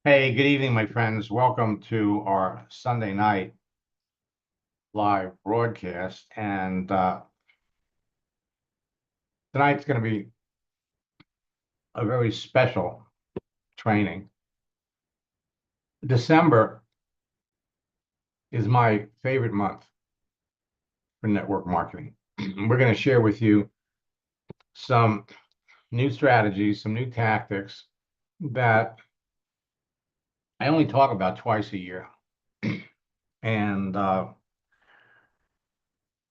Hey, good evening, my friends. Welcome to our Sunday night live broadcast. And tonight's going to be a very special training. December is my favorite month for network marketing. We're going to share with you some new strategies, some new tactics that I only talk about twice a year. And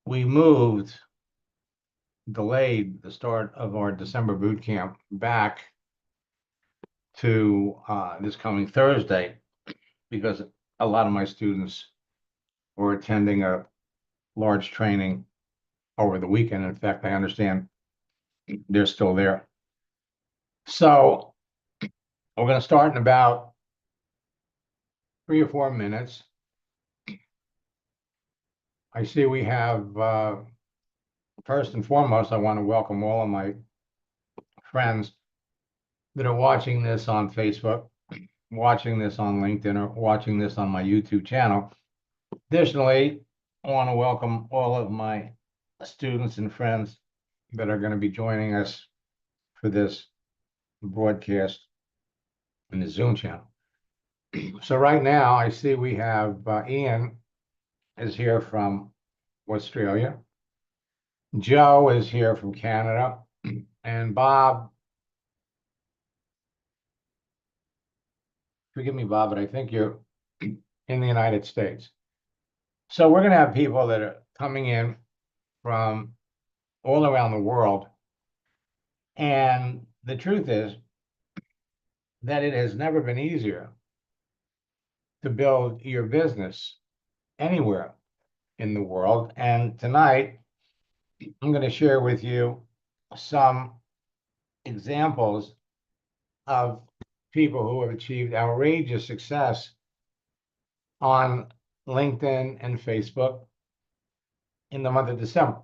we delayed the start of our December boot camp back to this coming Thursday because a lot of my students were attending a large training over the weekend. In fact, I understand they're still there. So we're going to start in about 3 or 4 minutes. I see we have, first and foremost, I want to welcome all of my friends that are watching this on Facebook, watching this on LinkedIn, or watching this on my YouTube channel. Additionally, I want to welcome all of my students and friends that are going to be joining us for this broadcast in the Zoom channel. So right now, I see we have Ian is here from Australia. Joe is here from Canada. And Bob, forgive me, Bob, but I think you're in the United States. So we're going to have people that are coming in from all around the world. And the truth is that it has never been easier to build your business anywhere in the world. And tonight, I'm going to share with you some examples of people who have achieved outrageous success on LinkedIn and Facebook in the month of December.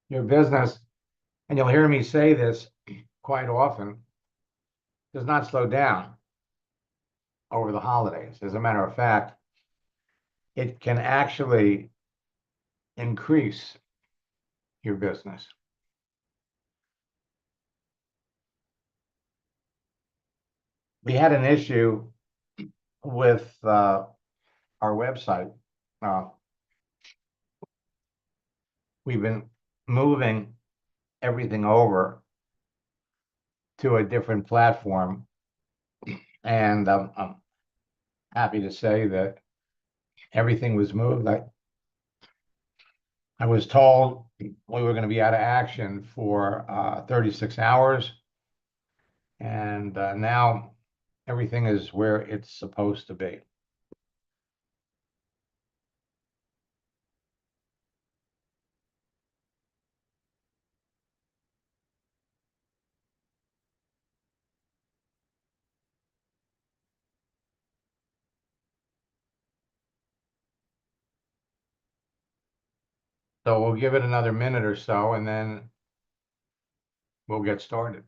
Your business, and you'll hear me say this quite often, does not slow down over the holidays. As a matter of fact, it can actually increase your business. We had an issue with our website. We've been moving everything over to a different platform, and I'm happy to say that everything was moved. I was told we were going to be out of action for 36 hours, and now everything is where it's supposed to be. So we'll give it another minute or so, and then we'll get started.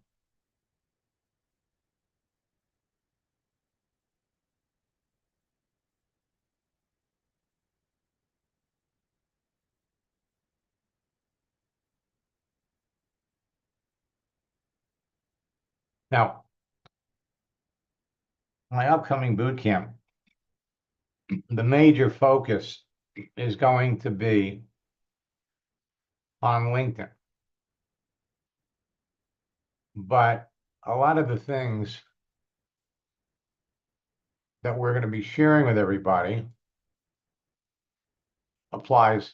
Now, my upcoming boot camp, the major focus is going to be on LinkedIn. But a lot of the things that we're going to be sharing with everybody applies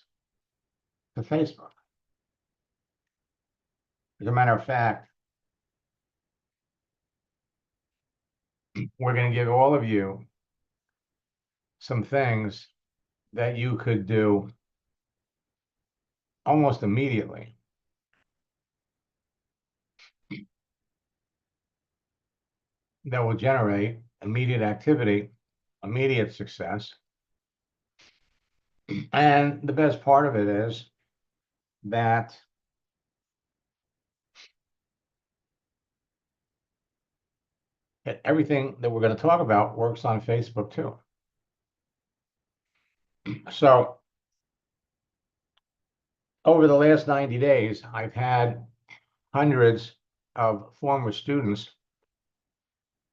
to Facebook. As a matter of fact, we're going to give all of you some things that you could do almost immediately. That will generate immediate activity, immediate success. And the best part of it is that everything that we're going to talk about works on Facebook too. So over the last 90 days, I've had hundreds of former students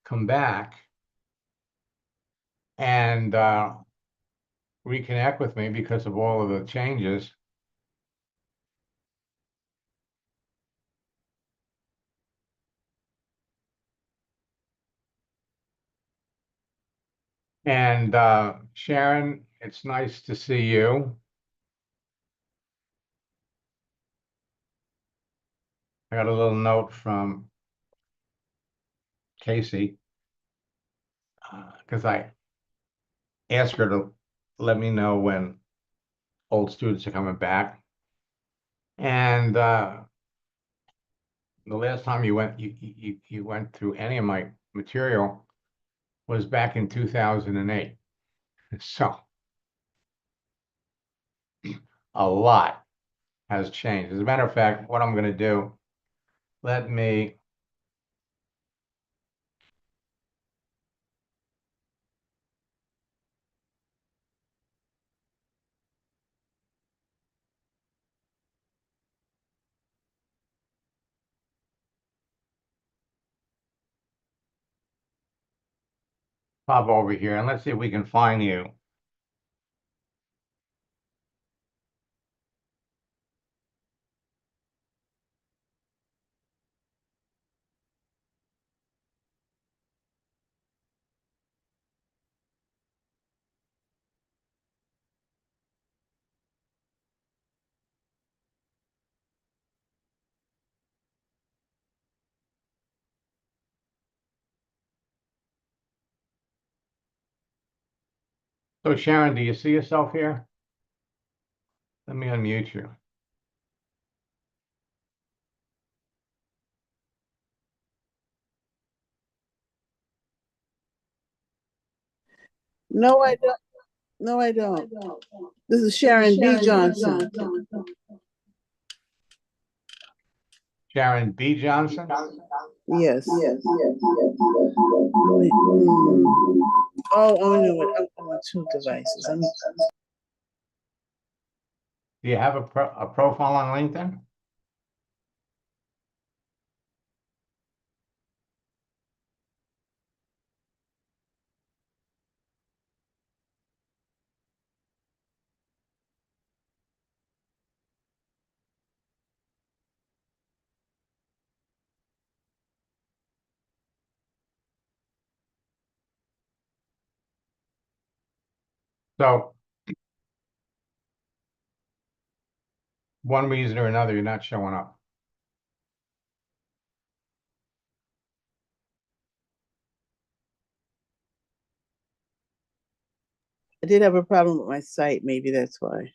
come back and reconnect with me because of all of the changes. And Sharon, it's nice to see you. I got a little note from Casey because I asked her to let me know when old students are coming back. And the last time you went through any of my material was back in 2008. So a lot has changed. As a matter of fact, what I'm going to do, let me pop over here and let's see if we can find you. So Sharon, do you see yourself here? Let me unmute you. No, I don't. No, I don't. This is Sharon B. Johnson. Sharon B. Johnson? Yes. Oh, I know what. I'm on two devices. Do you have a profile on LinkedIn? So one reason or another, you're not showing up. I did have a problem with my site. Maybe that's why.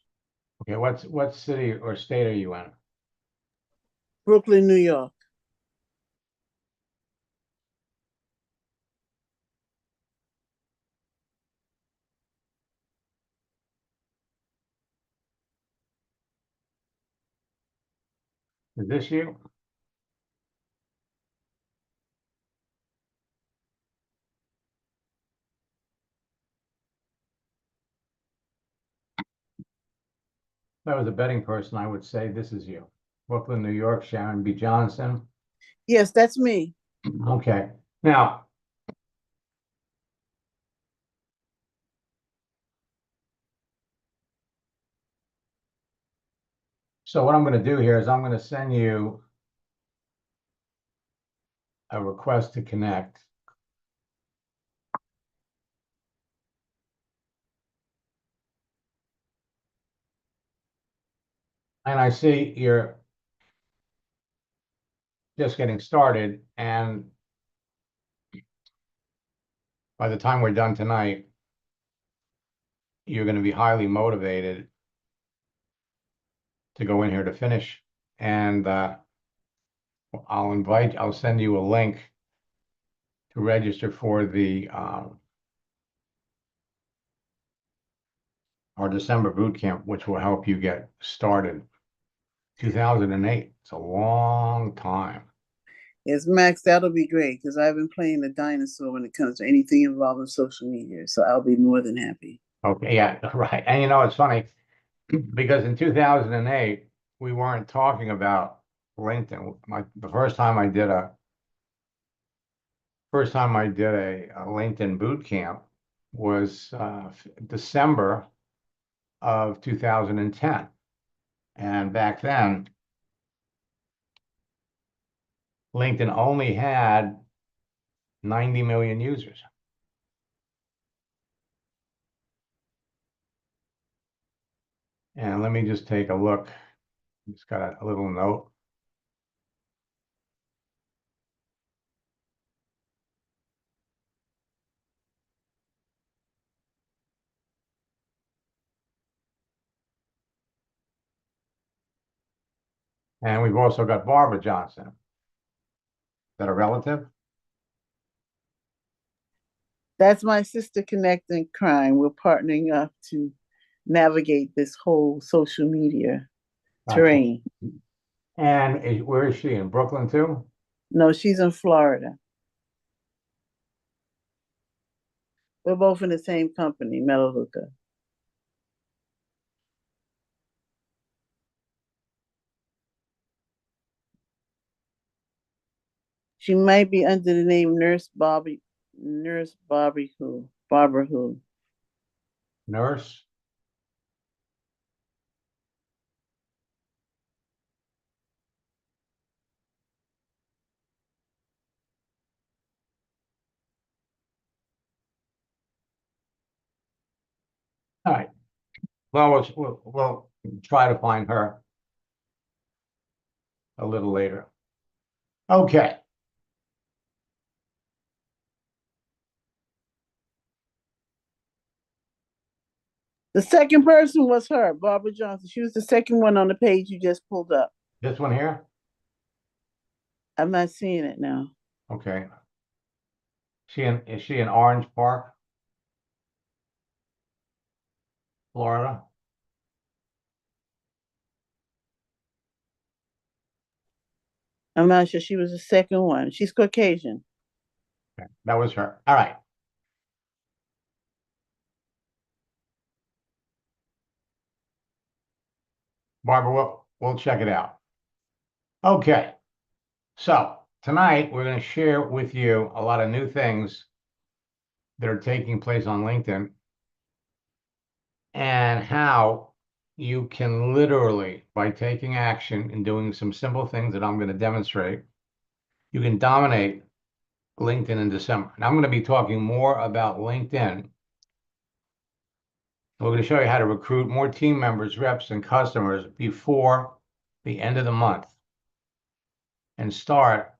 Okay, what city or state are you in? Brooklyn, New York. Is this you? If I was a betting person, I would say this is you. Brooklyn, New York, Sharon B. Johnson. Yes, that's me. Okay. Now, so what I'm going to do here is I'm going to send you a request to connect. And I see you're just getting started. And by the time we're done tonight, you're going to be highly motivated to go in here to finish. And I'll send you a link to register for the our December boot camp, which will help you get started. 2008. It's a long time. Yes, Max, that'll be great because I've been playing the dinosaur when it comes to anything involving social media. So I'll be more than happy. Okay, yeah, right. And you know, it's funny because in 2008, we weren't talking about LinkedIn. The first time I did a LinkedIn boot camp was December of 2010. And back then, LinkedIn only had 90 million users. And let me just take a look. Just got a little note. And we've also got Barbara Johnson. Is that a relative? That's my sister connecting crime. We're partnering up to navigate this whole social media terrain. And where is she? In Brooklyn too? No, she's in Florida. We're both in the same company, Melaleuca. She might be under the name Nurse Bobby Who, Barbara Who. Nurse? All right. Well, we'll try to find her a little later. Okay. The second person was her, Barbara Johnson. She was the second one on the page you just pulled up. This one here? I'm not seeing it now. Okay. Is she in Orange Park, Florida? I'm not sure she was the second one. She's Caucasian. Okay. That was her. All right. Barbara, we'll check it out. Okay. So tonight we're going to share with you a lot of new things that are taking place on LinkedIn and how you can literally, by taking action and doing some simple things that I'm going to demonstrate, you can dominate LinkedIn in December. Now I'm going to be talking more about LinkedIn. We're going to show you how to recruit more team members, reps, and customers before the end of the month and start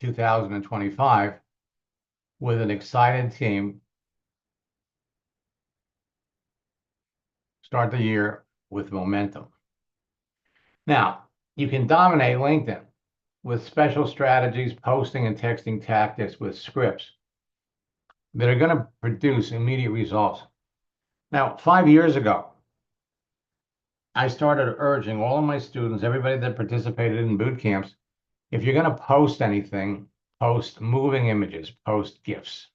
2025 with an excited team. Start the year with momentum. Now, you can dominate LinkedIn with special strategies, posting and texting tactics with scripts that are going to produce immediate results. Now, 5 years ago, I started urging all of my students, everybody that participated in boot camps, if you're going to post anything, post moving images, post GIFs.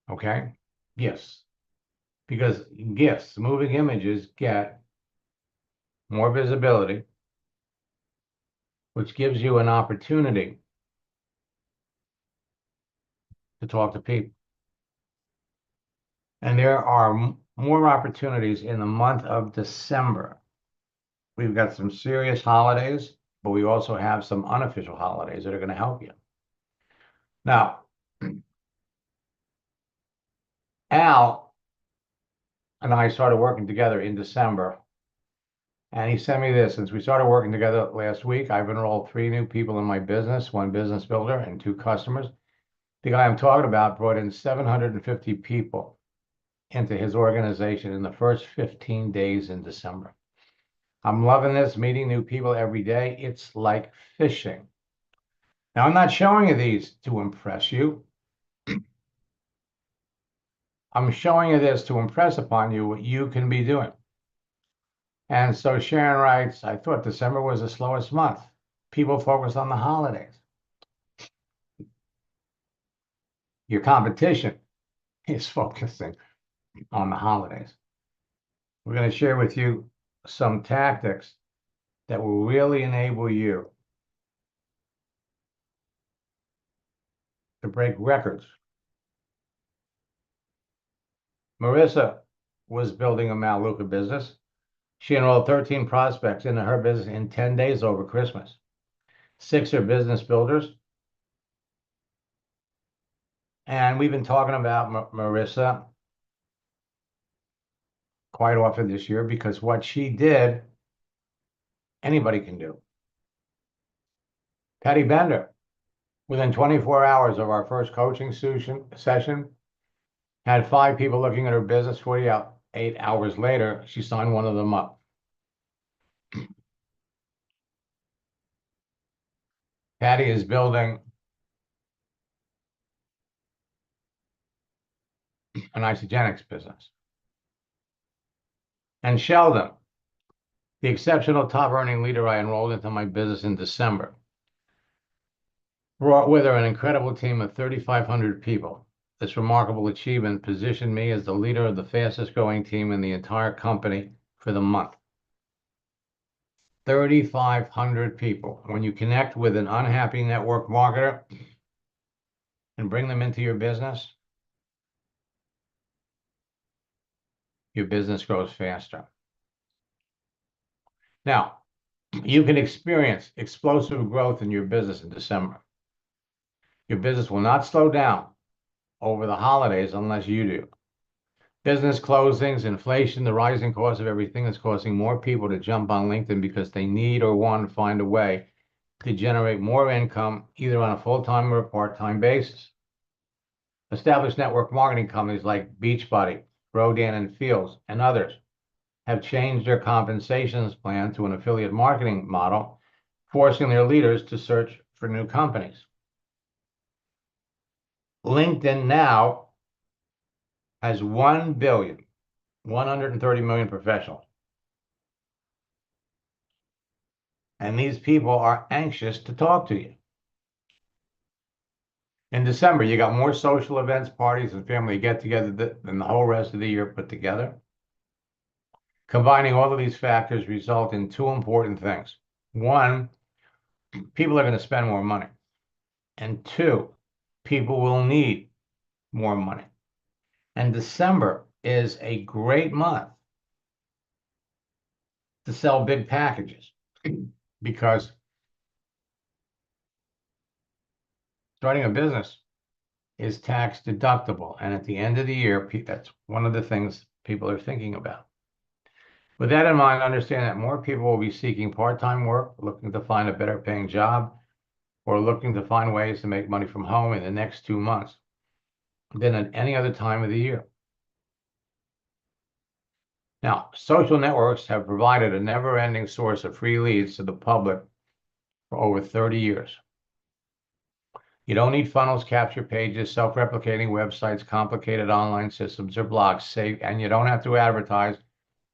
Okay? GIFs. Because GIFs, moving images, get more visibility, which gives you an opportunity to talk to people. And there are more opportunities in the month of December. We've got some serious holidays, but we also have some unofficial holidays that are going to help you. Now, Al and I started working together in December, and he sent me this. Since we started working together last week, I've enrolled 3 new people in my business, 1 business builder and 2 customers. The guy I'm talking about brought in 750 people into his organization in the first 15 days in December. I'm loving this, meeting new people every day. It's like fishing. Now, I'm not showing you these to impress you. I'm showing you this to impress upon you what you can be doing. And so Sharon writes, I thought December was the slowest month. people focus on the holidays. Your competition is focusing on the holidays. We're going to share with you some tactics that will really enable you to break records. Marissa was building a Melaleuca business. She enrolled 13 prospects into her business in 10 days over Christmas. 6 are business builders. And we've been talking about Marissa quite often this year because what she did, anybody can do. Patty Bender, within 24 hours of our first coaching session, had 5 people looking at her business. 48 hours later, she signed one of them up. Patty is building an Isagenix business. And Sheldon, the exceptional top earning leader I enrolled into my business in December, brought with her an incredible team of 3,500 people. This remarkable achievement positioned me as the leader of the fastest growing team in the entire company for the month. 3,500 people. When you connect with an unhappy network marketer and bring them into your business grows faster. Now, you can experience explosive growth in your business in December. Your business will not slow down over the holidays unless you do. Business closings, inflation, the rising cost of everything is causing more people to jump on LinkedIn because they need or want to find a way to generate more income either on a full-time or a part-time basis. Established network marketing companies like Beachbody, Rodan and Fields, and others have changed their compensations plan to an affiliate marketing model, forcing their leaders to search for new companies. LinkedIn now has 1,130,000,000 professionals. And these people are anxious to talk to you. In December, you got more social events, parties, and family get-together than the whole rest of the year put together. Combining all of these factors result in 2 important things. 1, people are going to spend more money. And 2, people will need more money. And December is a great month to sell big packages because starting a business is tax deductible. And at the end of the year, that's one of the things people are thinking about. With that in mind, understand that more people will be seeking part-time work, looking to find a better paying job, or looking to find ways to make money from home in the next 2 months than at any other time of the year. Now, social networks have provided a never-ending source of free leads to the public for over 30 years. You don't need funnels, capture pages, self-replicating websites, complicated online systems, or blogs, and you don't have to advertise,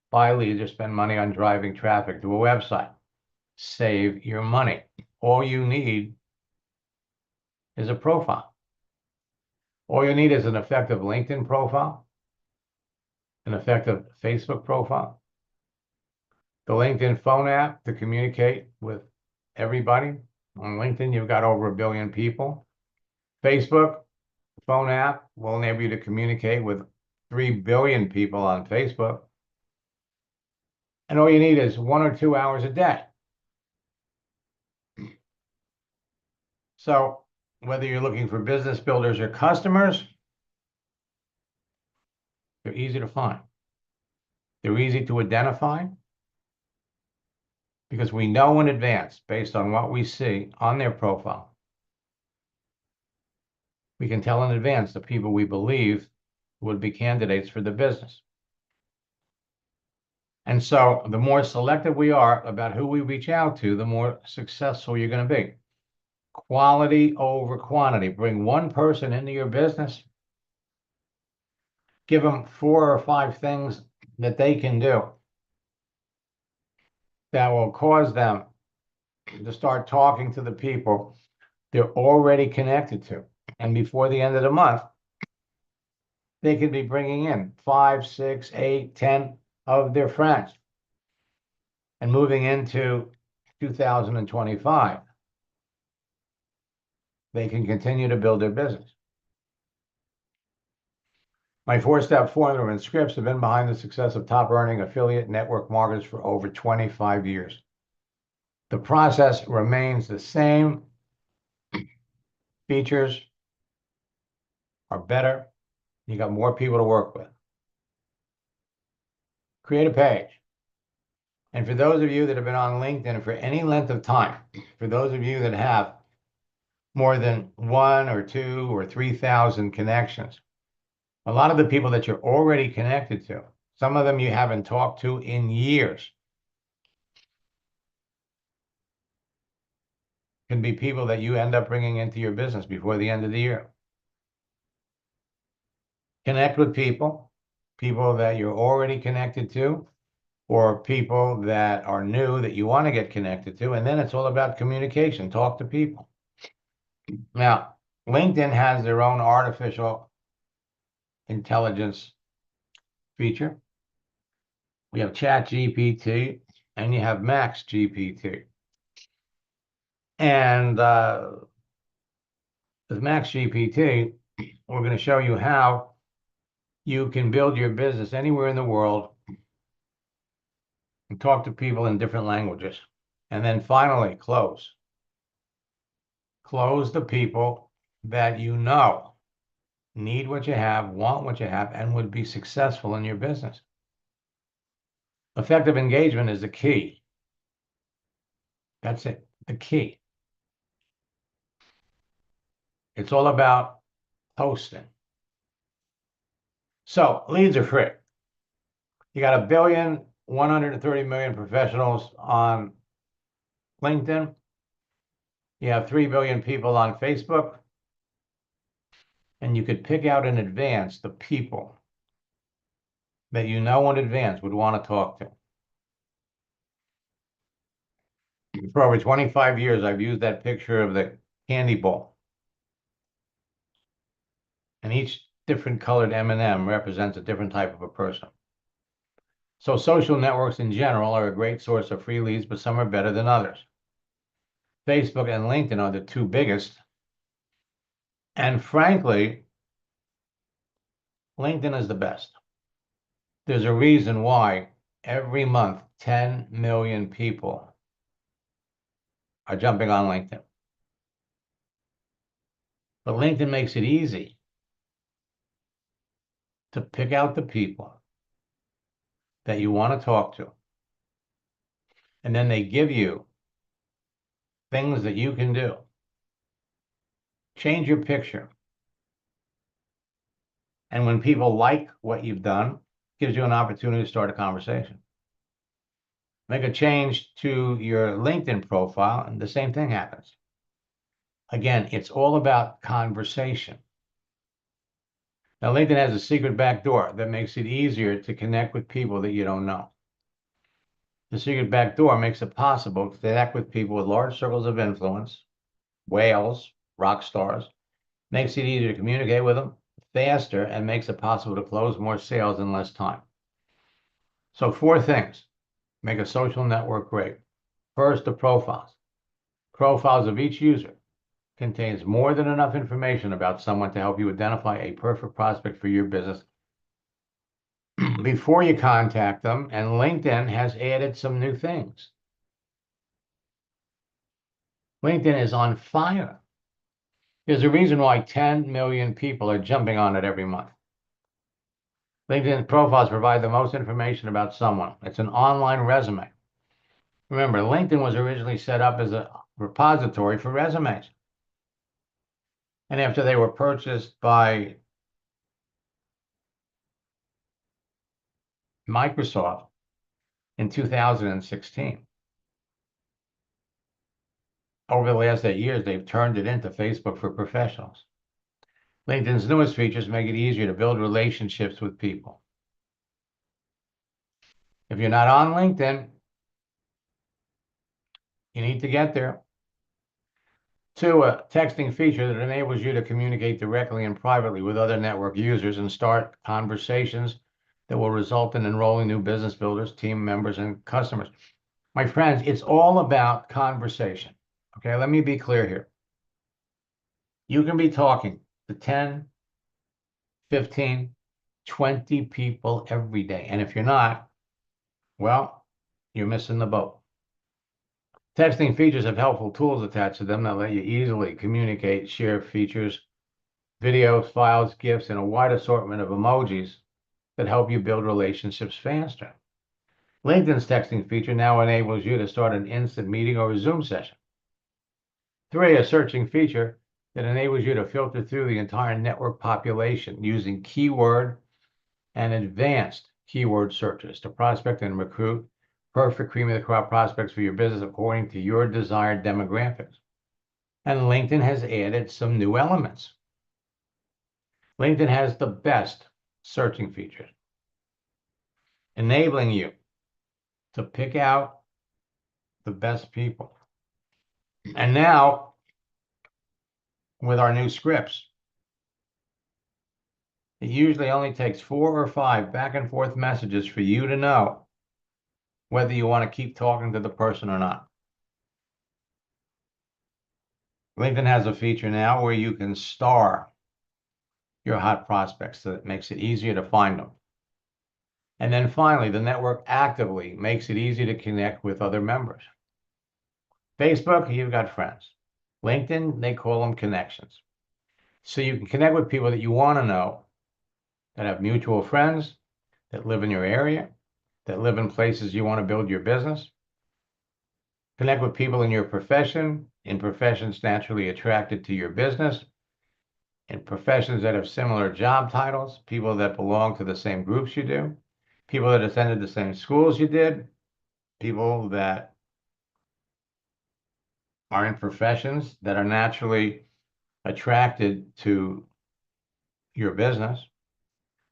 buy leads, or spend money on driving traffic to a website. Save your money. All you need is a profile. All you need is an effective LinkedIn profile, an effective Facebook profile, the LinkedIn phone app to communicate with everybody. On LinkedIn, you've got over 1 billion people. Facebook phone app will enable you to communicate with 3 billion people on Facebook. And all you need is 1 or 2 hours a day. So whether you're looking for business builders or customers, they're easy to find. They're easy to identify because we know in advance, based on what we see on their profile, we can tell in advance the people we believe would be candidates for the business. And so the more selective we are about who we reach out to, the more successful you're going to be. Quality over quantity. Bring one person into your business. Give them 4 or 5 things that they can do that will cause them to start talking to the people they're already connected to. And before the end of the month, they could be bringing in 5, 6, 8, 10 of their friends. And moving into 2025, they can continue to build their business. My 4-step formula and scripts have been behind the success of top earning affiliate network marketers for over 25 years. The process remains the same. Features are better. You got more people to work with. Create a page. And for those of you that have been on LinkedIn for any length of time, for those of you that have more than 1 or 2 or 3,000 connections, a lot of the people that you're already connected to, some of them you haven't talked to in years, can be people that you end up bringing into your business before the end of the year. Connect with people that you're already connected to, or people that are new that you want to get connected to. And then it's all about communication. Talk to people. Now, LinkedIn has their own artificial intelligence feature. We have Chat GPT and you have Max GPT. And with Max GPT, we're going to show you how you can build your business anywhere in the world and talk to people in different languages. And then finally, close. Close the people that you know need what you have, want what you have, and would be successful in your business. Effective engagement is the key. That's it, the key. It's all about posting. So leads are free. You got 1,130,000,000 professionals on LinkedIn. You have 3 billion people on Facebook. And you could pick out in advance the people that you know in advance would want to talk to. For over 25 years, I've used that picture of the candy ball. And each different colored M&M represents a different type of a person. So social networks in general are a great source of free leads, but some are better than others. Facebook and LinkedIn are the 2 biggest. And frankly, LinkedIn is the best. There's a reason why every month 10 million people are jumping on LinkedIn. But LinkedIn makes it easy to pick out the people that you want to talk to. And then they give you things that you can do. Change your picture. And when people like what you've done, it gives you an opportunity to start a conversation. Make a change to your LinkedIn profile, and the same thing happens. Again, it's all about conversation. Now, LinkedIn has a secret backdoor that makes it easier to connect with people that you don't know. The secret backdoor makes it possible to connect with people with large circles of influence, whales, rock stars, makes it easier to communicate with them faster, and makes it possible to close more sales in less time. So 4 things make a social network great. First, the profiles. Profiles of each user contains more than enough information about someone to help you identify a perfect prospect for your business before you contact them. And LinkedIn has added some new things. LinkedIn is on fire. There's a reason why 10 million people are jumping on it every month. LinkedIn profiles provide the most information about someone. It's an online resume. Remember, LinkedIn was originally set up as a repository for resumes. And after they were purchased by Microsoft in 2016, over the last 8 years, they've turned it into Facebook for professionals. LinkedIn's newest features make it easier to build relationships with people. If you're not on LinkedIn, You need to get there. 2, a texting feature that enables you to communicate directly and privately with other network users and start conversations that will result in enrolling new business builders, team members, and customers. My friends, it's all about conversation. Okay, let me be clear here. You can be talking to 10, 15, 20 people every day. And if you're not, well, you're missing the boat. Texting features have helpful tools attached to them that let you easily communicate, share features, videos, files, GIFs, and a wide assortment of emojis that help you build relationships faster. LinkedIn's texting feature now enables you to start an instant meeting or a Zoom session. 3, a searching feature that enables you to filter through the entire network population using keyword and advanced keyword searches to prospect and recruit perfect cream of the crop prospects for your business according to your desired demographics. And LinkedIn has added some new elements. LinkedIn has the best searching features, enabling you to pick out the best people. And now, with our new scripts, it usually only takes 4 or 5 back and forth messages for you to know whether you want to keep talking to the person or not. LinkedIn has a feature now where you can star your hot prospects so that makes it easier to find them. And then finally, the network actively makes it easy to connect with other members. Facebook, you've got friends. LinkedIn, they call them connections. So you can connect with people that you want to know, that have mutual friends, that live in your area, that live in places you want to build your business. Connect with people in your profession, in professions naturally attracted to your business, in professions that have similar job titles, people that belong to the same groups you do, people that attended the same schools you did, people that are in professions that are naturally attracted to your business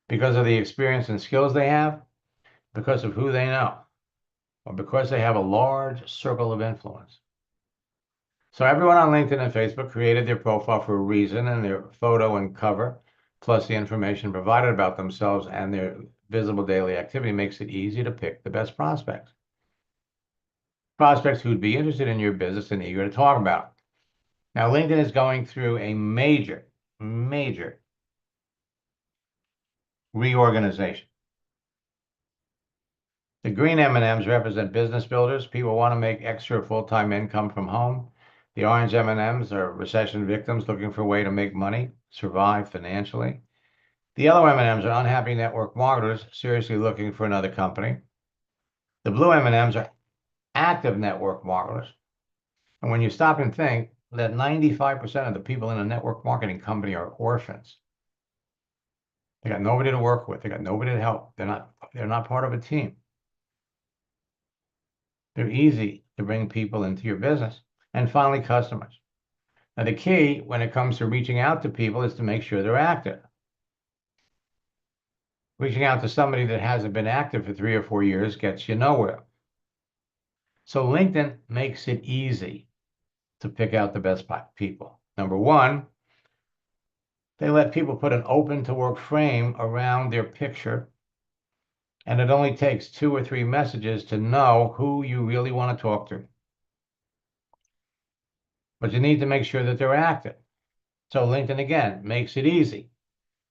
because of the experience and skills they have, because of who they know, or because they have a large circle of influence. So everyone on LinkedIn and Facebook created their profile for a reason, and their photo and cover, plus the information provided about themselves and their visible daily activity, makes it easy to pick the best prospects. Prospects who'd be interested in your business and eager to talk about it. Now, LinkedIn is going through a major reorganization. The green M&Ms represent business builders. People want to make extra full-time income from home. The orange M&Ms are recession victims looking for a way to make money, survive financially. The yellow M&Ms are unhappy network marketers seriously looking for another company. The blue M&Ms are active network marketers. And when you stop and think that 95% of the people in a network marketing company are orphans. They got nobody to work with. They got nobody to help. They're not part of a team. They're easy to bring people into your business. And finally, customers. Now, the key when it comes to reaching out to people is to make sure they're active. Reaching out to somebody that hasn't been active for 3 or 4 years gets you nowhere. So LinkedIn makes it easy to pick out the best people. Number one, they let people put an open to work frame around their picture. And it only takes 2 or 3 messages to know who you really want to talk to. But you need to make sure that they're active. So LinkedIn, again, makes it easy.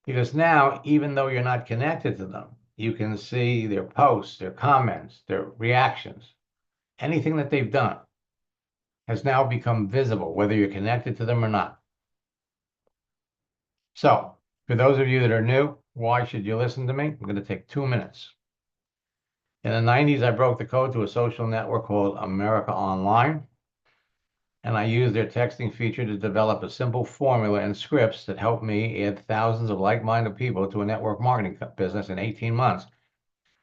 Because now, even though you're not connected to them, you can see their posts, their comments, their reactions. Anything that they've done has now become visible, whether you're connected to them or not. So, for those of you that are new, why should you listen to me? I'm going to take 2 minutes. In the 90s, I broke the code to a social network called America Online, and I used their texting feature to develop a simple formula and scripts that helped me add thousands of like-minded people to a network marketing business in 18 months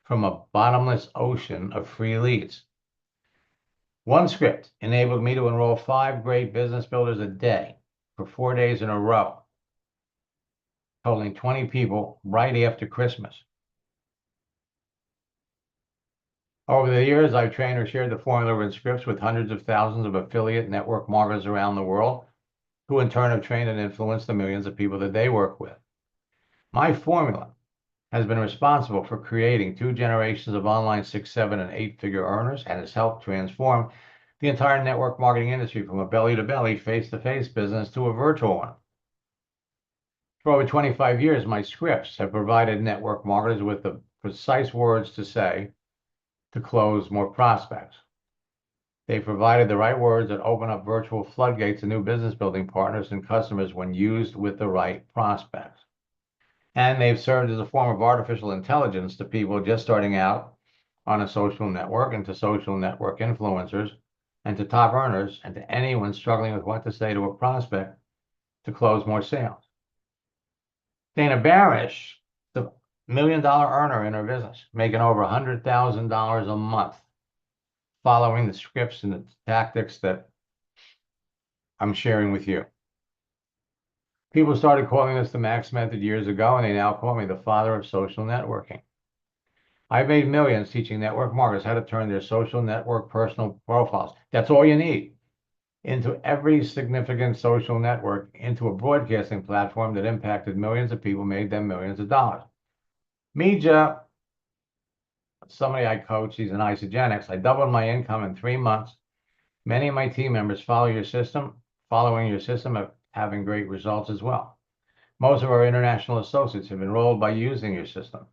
from a bottomless ocean of free leads. One script enabled me to enroll 5 great business builders a day for 4 days in a row, totaling 20 people right after Christmas. Over the years, I've trained or shared the formula and scripts with hundreds of thousands of affiliate network marketers around the world, who in turn have trained and influenced the millions of people that they work with. My formula has been responsible for creating 2 generations of online 6, 7, and 8-figure earners, and has helped transform the entire network marketing industry from a belly-to-belly, face-to-face business to a virtual one. For over 25 years, my scripts have provided network marketers with the precise words to say to close more prospects. They provided the right words that open up virtual floodgates to new business building partners and customers when used with the right prospects. And they've served as a form of artificial intelligence to people just starting out on a social network, and to social network influencers, and to top earners, and to anyone struggling with what to say to a prospect to close more sales. Dana Barish, the $1 million earner in her business, making over $100,000 a month, following the scripts and the tactics that I'm sharing with you. People started calling this the Max Method years ago, and they now call me the father of social networking. I've made millions teaching network marketers how to turn their social network personal profiles, that's all you need, into every significant social network, into a broadcasting platform that impacted millions of people, made them millions of dollars. Mija, somebody I coach, he's an Isagenix. I doubled my income in 3 months. Many of my team members following your system are having great results as well. Most of our international associates have enrolled by using your system.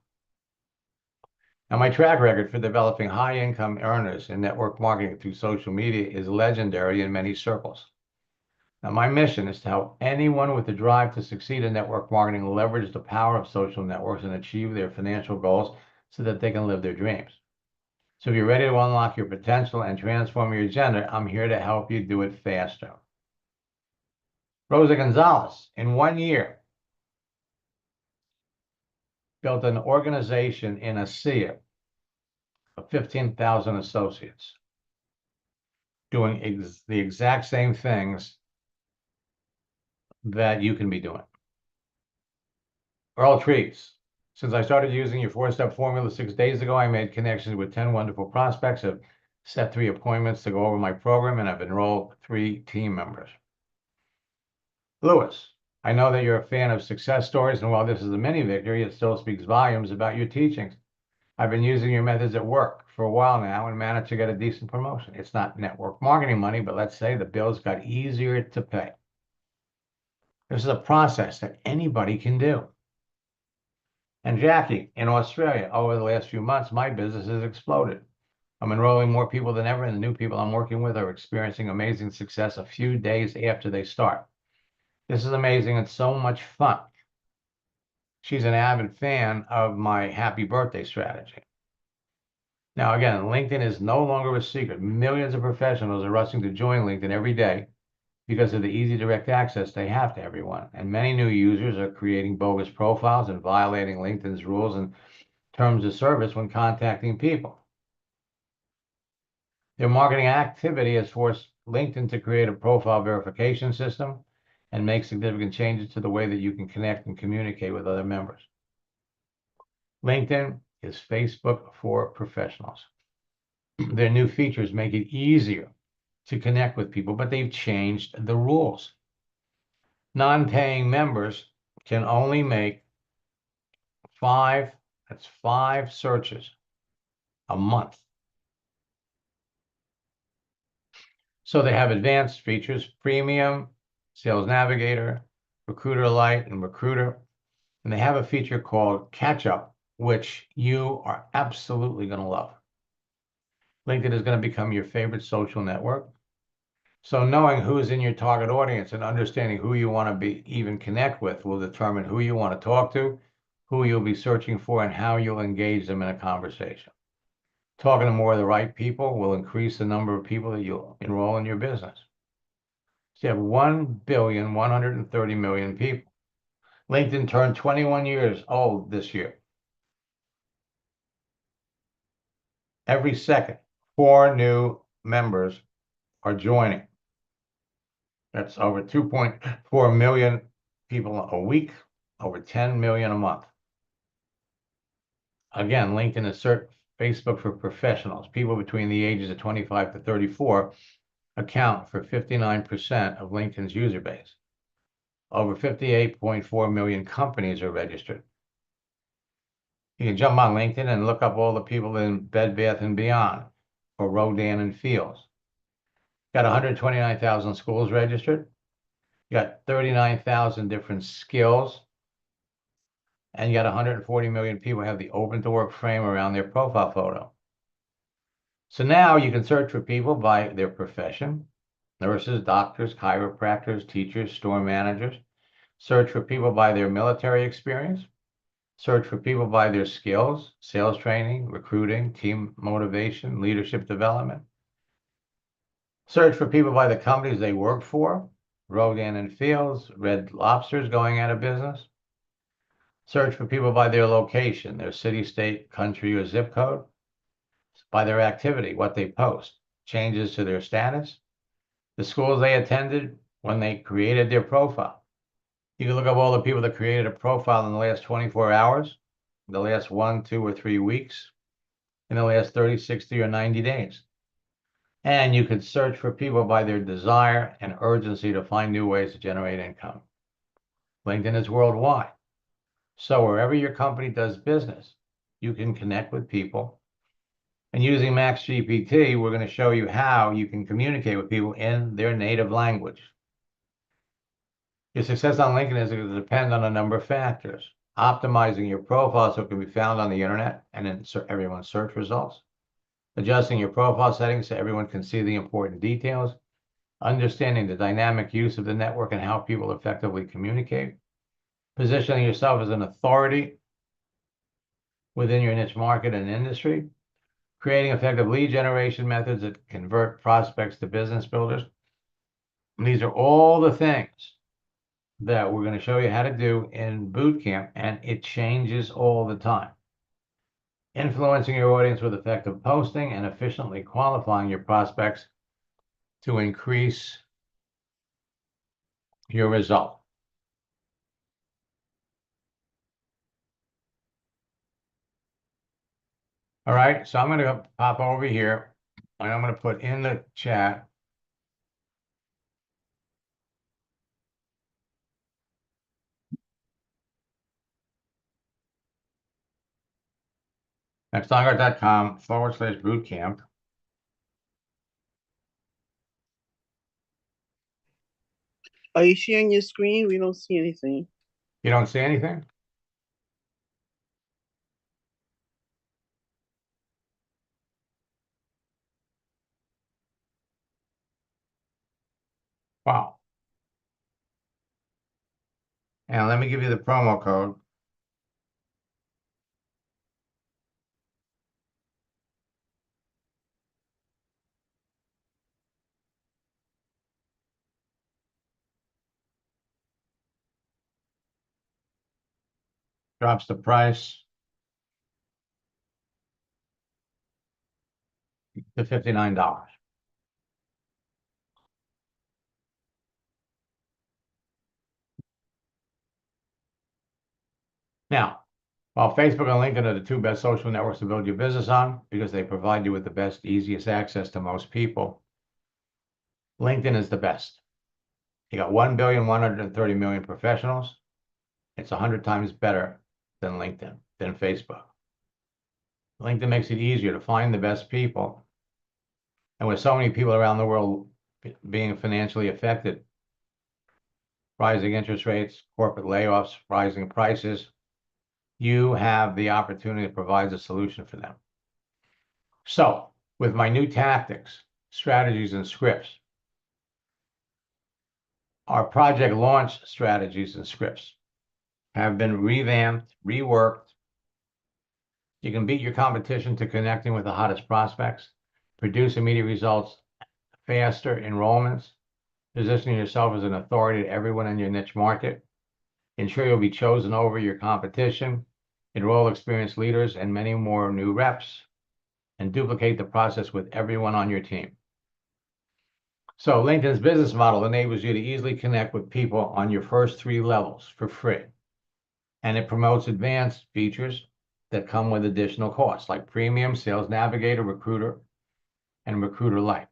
Now, my track record for developing high-income earners in network marketing through social media is legendary in many circles. Now, my mission is to help anyone with the drive to succeed in network marketing leverage the power of social networks and achieve their financial goals so that they can live their dreams. So if you're ready to unlock your potential and transform your agenda, I'm here to help you do it faster. Rosa Gonzalez, in 1 year, built an organization in ASEA of 15,000 associates, doing the exact same things that you can be doing. Earl Trees, since I started using your 4-step formula 6 days ago, I made connections with 10 wonderful prospects, have set 3 appointments to go over my program, and I've enrolled 3 team members. Lewis, I know that you're a fan of success stories, and while this is a mini victory, it still speaks volumes about your teachings. I've been using your methods at work for a while now and managed to get a decent promotion. It's not network marketing money, but let's say the bills got easier to pay. This is a process that anybody can do. And Jackie, in Australia, over the last few months, my business has exploded. I'm enrolling more people than ever, and the new people I'm working with are experiencing amazing success a few days after they start. This is amazing and so much fun. She's an avid fan of my happy birthday strategy. Now, again, LinkedIn is no longer a secret. Millions of professionals are rushing to join LinkedIn every day because of the easy direct access they have to everyone. And many new users are creating bogus profiles and violating LinkedIn's rules and terms of service when contacting people. Their marketing activity has forced LinkedIn to create a profile verification system and make significant changes to the way that you can connect and communicate with other members. LinkedIn is Facebook for professionals. Their new features make it easier to connect with people, but they've changed the rules. Non-paying members can only make 5 searches a month. So they have advanced features: Premium, Sales Navigator, Recruiter Lite, and Recruiter. And they have a feature called Catch Up, which you are absolutely going to love. LinkedIn is going to become your favorite social network. So knowing who's in your target audience and understanding who you want to even connect with will determine who you want to talk to, who you'll be searching for, and how you'll engage them in a conversation. Talking to more of the right people will increase the number of people that you'll enroll in your business. So you have 1,130,000,000 people. LinkedIn turned 21 years old this year. Every second, 4 new members are joining. That's over 2.4 million people a week, over 10 million a month. Again, LinkedIn is Facebook for professionals, people between the ages of 25 to 34, account for 59% of LinkedIn's user base. Over 58.4 million companies are registered. You can jump on LinkedIn and look up all the people in Bed Bath & Beyond or Rodan and Fields. Got 129,000 schools registered. You got 39,000 different skills. And you got 140 million people have the open to work frame around their profile photo. So now you can search for people by their profession: nurses, doctors, chiropractors, teachers, store managers. Search for people by their military experience. Search for people by their skills: sales training, recruiting, team motivation, leadership development. Search for people by the companies they work for: Rodan and Fields, Red Lobster's going out of business. Search for people by their location, their city, state, country, or zip code. By their activity, what they post, changes to their status, the schools they attended when they created their profile. You can look up all the people that created a profile in the last 24 hours, the last 1, 2, or 3 weeks, in the last 30, 60, or 90 days. And you could search for people by their desire and urgency to find new ways to generate income. LinkedIn is worldwide. So wherever your company does business, you can connect with people. And using Max GPT, we're going to show you how you can communicate with people in their native language. Your success on LinkedIn is going to depend on a number of factors. Optimizing your profile so it can be found on the internet and in everyone's search results. Adjusting your profile settings so everyone can see the important details. Understanding the dynamic use of the network and how people effectively communicate. Positioning yourself as an authority within your niche market and industry. Creating effective lead generation methods that convert prospects to business builders. And these are all the things that we're going to show you how to do in boot camp, and it changes all the time. Influencing your audience with effective posting and efficiently qualifying your prospects to increase your result. All right, so I'm going to pop over here and I'm going to put in the chat nextongart.com/bootcamp. Are you sharing your screen? We don't see anything. You don't see anything? Wow. And let me give you the promo code. Drops the price to $59. Now, while Facebook and LinkedIn are the two best social networks to build your business on because they provide you with the best, easiest access to most people, LinkedIn is the best. You got 1,130,000,000 professionals. It's 100 times better than LinkedIn, than Facebook. LinkedIn makes it easier to find the best people. And with so many people around the world being financially affected, rising interest rates, corporate layoffs, rising prices, you have the opportunity to provide a solution for them. So with my new tactics, strategies, and scripts, our project launch strategies and scripts have been revamped, reworked. You can beat your competition to connecting with the hottest prospects, produce immediate results, faster enrollments, positioning yourself as an authority to everyone in your niche market, ensure you'll be chosen over your competition, enroll experienced leaders and many more new reps, and duplicate the process with everyone on your team. So LinkedIn's business model enables you to easily connect with people on your first 3 levels for free. And it promotes advanced features that come with additional costs, like Premium, Sales Navigator, Recruiter, and Recruiter Lite.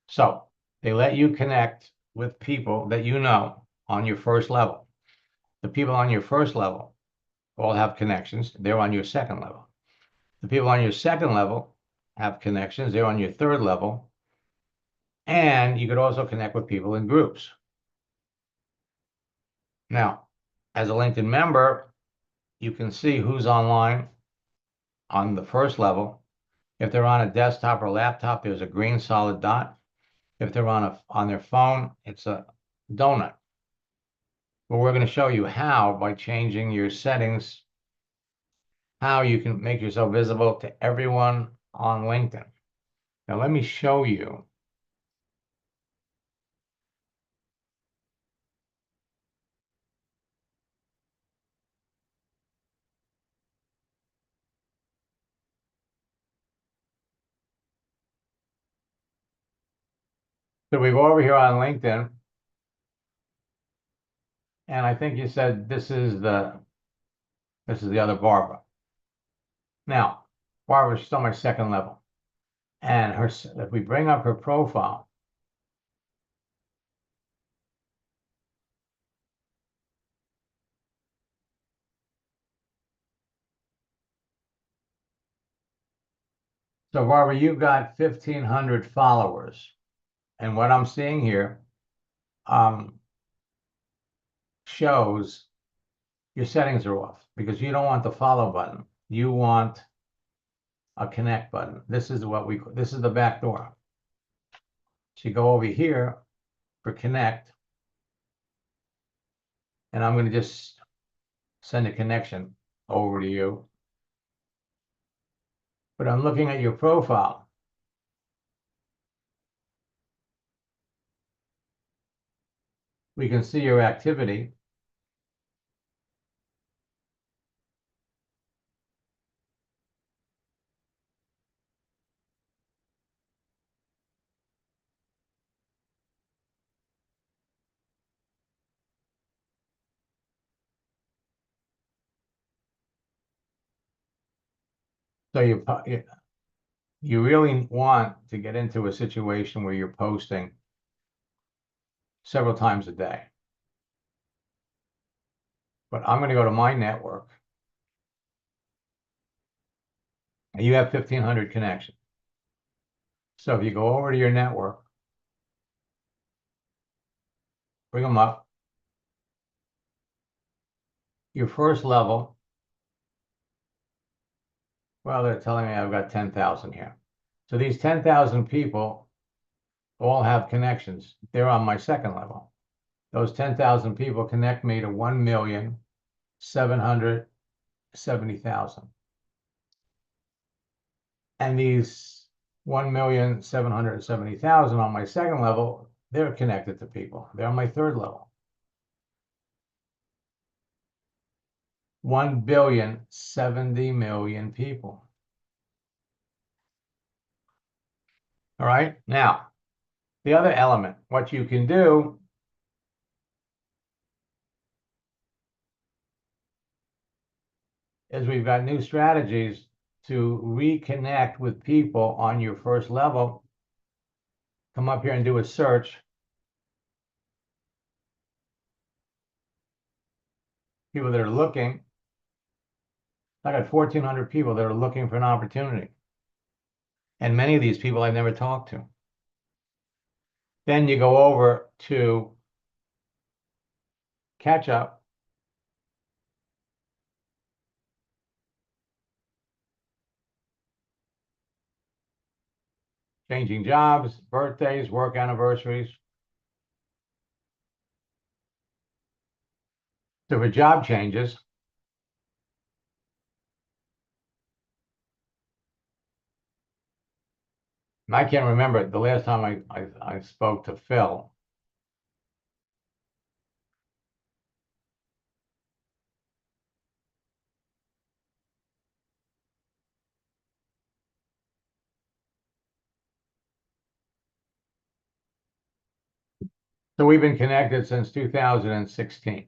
So they let you connect with people that you know on your first level. The people on your first level all have connections. They're on your second level. The people on your second level have connections. They're on your third level. And you could also connect with people in groups. Now, as a LinkedIn member, you can see who's online on the first level. If they're on a desktop or laptop, there's a green solid dot. If they're on their phone, it's a donut. But we're going to show you how, by changing your settings, how you can make yourself visible to everyone on LinkedIn. Now, let me show you. So we go over here on LinkedIn, and I think you said this is the other Barbara. Now, Barbara's still my second level, and if we bring up her profile, so Barbara, you've got 1,500 followers, and what I'm seeing here shows your settings are off because you don't want the follow button. You want a connect button. This is the back door. So you go over here for connect, and I'm going to just send a connection over to you. But I'm looking at your profile. We can see your activity. So you really want to get into a situation where you're posting several times a day. But I'm going to go to my network. And you have 1,500 connections. So if you go over to your network, bring them up. Your first level, well, they're telling me I've got 10,000 here. So these 10,000 people all have connections. They're on my second level. Those 10,000 people connect me to 1,770,000. And these 1,770,000 on my second level, they're connected to people. They're on my third level. 1,070,000,000 people. All right. Now, the other element, what you can do is we've got new strategies to reconnect with people on your first level. Come up here and do a search. People that are looking. I got 1,400 people that are looking for an opportunity. And many of these people I've never talked to. Then you go over to catch up. Changing jobs, birthdays, work anniversaries. So for job changes, I can't remember the last time I spoke to Phil. So we've been connected since 2016.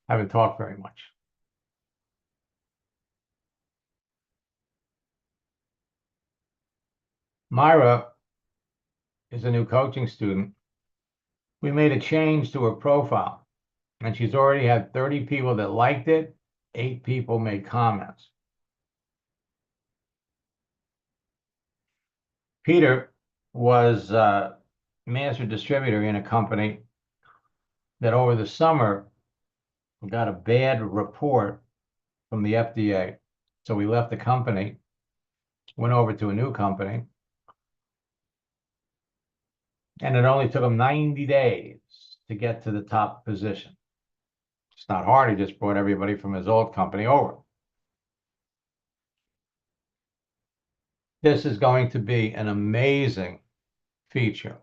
Haven't talked very much. Myra is a new coaching student. We made a change to her profile, and she's already had 30 people that liked it. 8 people made comments. Peter was a master distributor in a company that over the summer got a bad report from the FDA. So we left the company, went over to a new company, and it only took him 90 days to get to the top position. It's not hard. He just brought everybody from his old company over. This is going to be an amazing feature.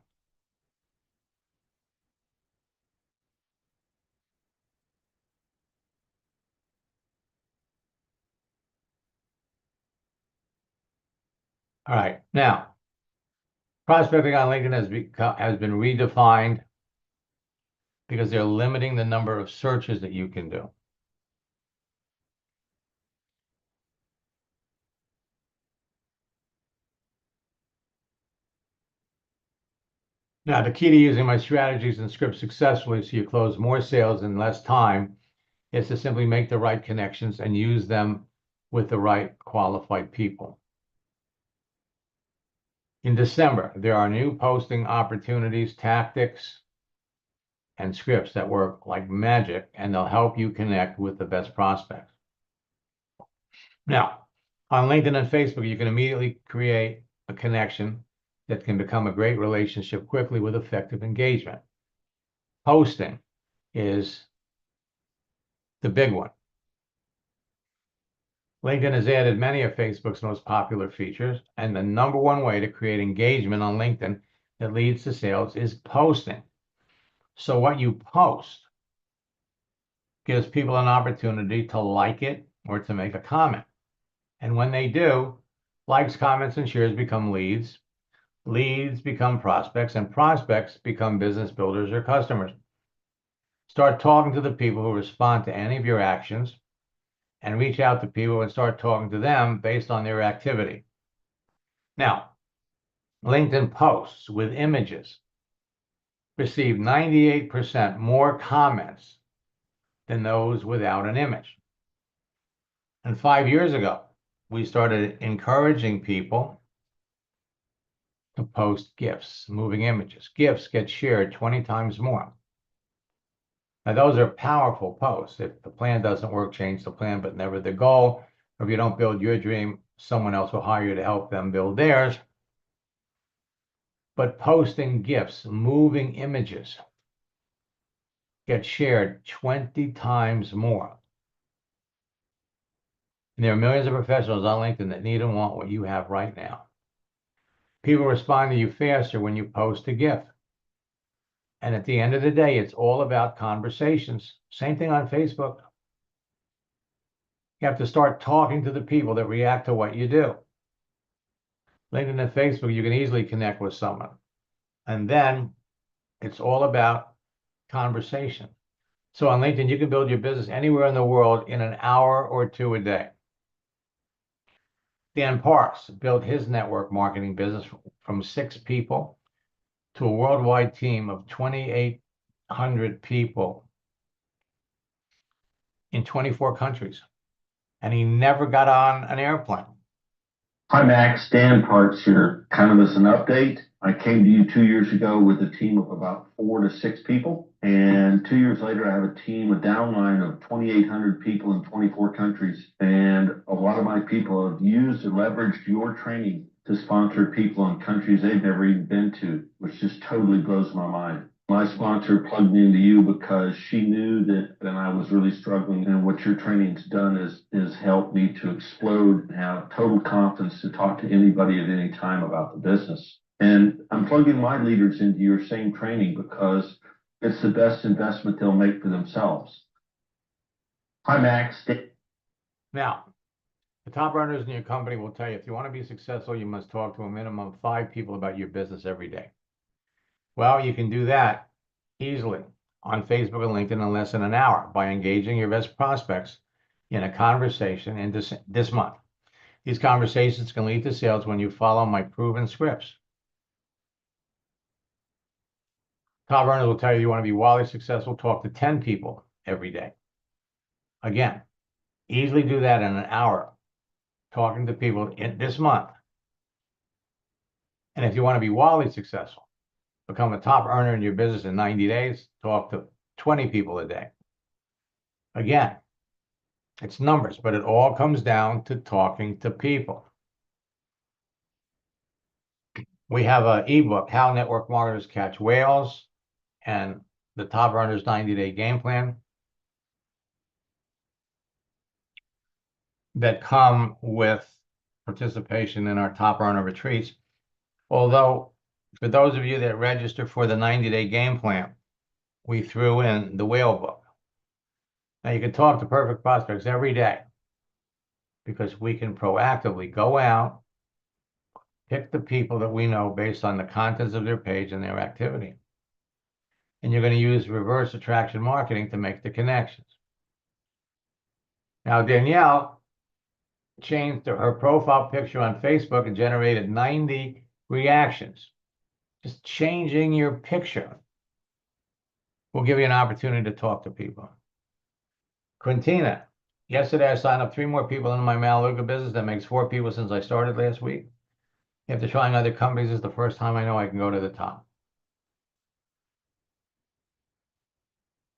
All right, now prospecting on LinkedIn has been redefined because they're limiting the number of searches that you can do. Now, the key to using my strategies and scripts successfully so you close more sales in less time is to simply make the right connections and use them with the right qualified people. In December, there are new posting opportunities, tactics, and scripts that work like magic, and they'll help you connect with the best prospects. Now, on LinkedIn and Facebook, you can immediately create a connection that can become a great relationship quickly with effective engagement. Posting is the big one. LinkedIn has added many of Facebook's most popular features, and the number one way to create engagement on LinkedIn that leads to sales is posting. So what you post gives people an opportunity to like it or to make a comment. And when they do, likes, comments, and shares become leads. Leads become prospects, and prospects become business builders or customers. Start talking to the people who respond to any of your actions, and reach out to people and start talking to them based on their activity. Now, LinkedIn posts with images receive 98% more comments than those without an image. And 5 years ago, we started encouraging people to post GIFs, moving images. GIFs get shared 20 times more. Now, those are powerful posts. If the plan doesn't work, change the plan, but never the goal. Or if you don't build your dream, someone else will hire you to help them build theirs. But posting GIFs, moving images, get shared 20 times more. And there are millions of professionals on LinkedIn that need and want what you have right now. People respond to you faster when you post a GIF. And at the end of the day, it's all about conversations. Same thing on Facebook. You have to start talking to the people that react to what you do. LinkedIn and Facebook, you can easily connect with someone. And then it's all about conversation. So on LinkedIn, you can build your business anywhere in the world in an hour or 2 a day. Dan Parks built his network marketing business from 6 people to a worldwide team of 2,800 people in 24 countries. And he never got on an airplane. Hi, Max. Dan Parks here. Kind of as an update, I came to you 2 years ago with a team of about 4 to 6 people. And 2 years later, I have a team, a downline of 2,800 people in 24 countries. And a lot of my people have used and leveraged your training to sponsor people in countries they've never even been to, which just totally blows my mind. My sponsor plugged me into you because she knew that I was really struggling, and what your training's done is helped me to explode and have total confidence to talk to anybody at any time about the business. And I'm plugging my leaders into your same training because it's the best investment they'll make for themselves. Hi, Max. Now, the top runners in your company will tell you if you want to be successful, you must talk to a minimum of 5 people about your business every day. Well, you can do that easily on Facebook and LinkedIn in less than an hour by engaging your best prospects in a conversation in this month. These conversations can lead to sales when you follow my proven scripts. Top earners will tell you want to be wildly successful, talk to 10 people every day. Again, easily do that in an hour, talking to people this month. And if you want to be wildly successful, become a top earner in your business in 90 days, talk to 20 people a day. Again, it's numbers, but it all comes down to talking to people. We have an ebook, How Network Marketers Catch Whales, and the Top Earners 90-Day Game Plan, that come with participation in our Top Earner retreats. Although, for those of you that register for the 90-Day Game Plan, we threw in the Whale book. Now, you can talk to perfect prospects every day because we can proactively go out, pick the people that we know based on the contents of their page and their activity. And you're going to use reverse attraction marketing to make the connections. Now, Danielle changed her profile picture on Facebook and generated 90 reactions. Just changing your picture will give you an opportunity to talk to people. Quintina, yesterday I signed up 3 more people into my Melaleuca business. That makes 4 people since I started last week. After trying other companies, this is the first time I know I can go to the top.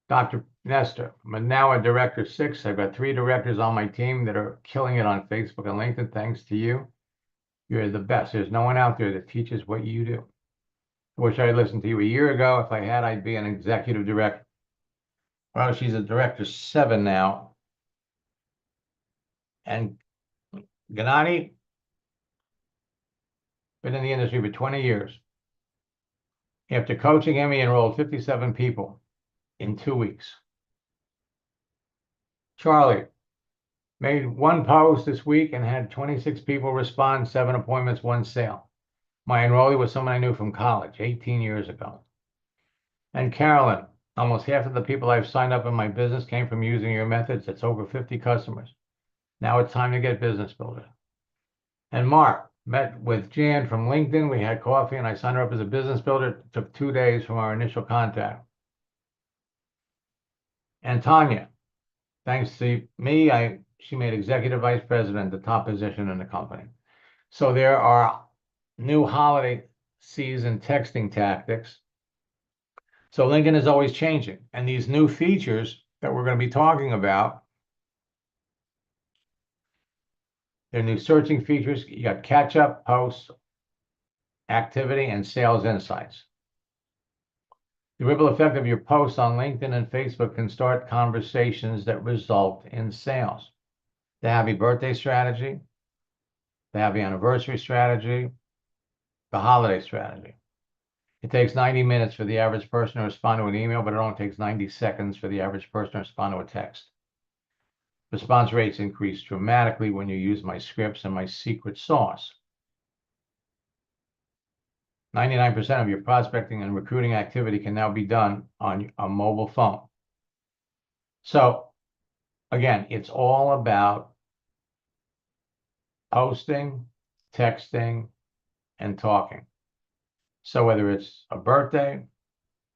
Dr. Nestor, I'm now a director 6. I've got 3 directors on my team that are killing it on Facebook and LinkedIn. Thanks to you. You're the best. There's no one out there that teaches what you do. I wish I had listened to you a year ago. If I had, I'd be an executive director. Well, she's a director 7 now. And Gennady, been in the industry for 20 years. After coaching him, he enrolled 57 people in 2 weeks. Charlie made 1 post this week and had 26 people respond, 7 appointments, 1 sale. My enrollee was someone I knew from college 18 years ago. And Carolyn, almost half of the people I've signed up in my business came from using your methods. That's over 50 customers. Now it's time to get business builders. And Mark met with Jan from LinkedIn. We had coffee and I signed her up as a business builder. It took 2 days from our initial contact. And Tanya, thanks to me, she made executive vice president, the top position in the company. So there are new holiday season texting tactics. So LinkedIn is always changing. And these new features that we're going to be talking about, they're new searching features. You got catch-up, posts, activity, and sales insights. The ripple effect of your posts on LinkedIn and Facebook can start conversations that result in sales. The happy birthday strategy, the happy anniversary strategy, the holiday strategy. It takes 90 minutes for the average person to respond to an email, but it only takes 90 seconds for the average person to respond to a text. Response rates increase dramatically when you use my scripts and my secret sauce. 99% of your prospecting and recruiting activity can now be done on a mobile phone. So, again, it's all about posting, texting, and talking. So whether it's a birthday,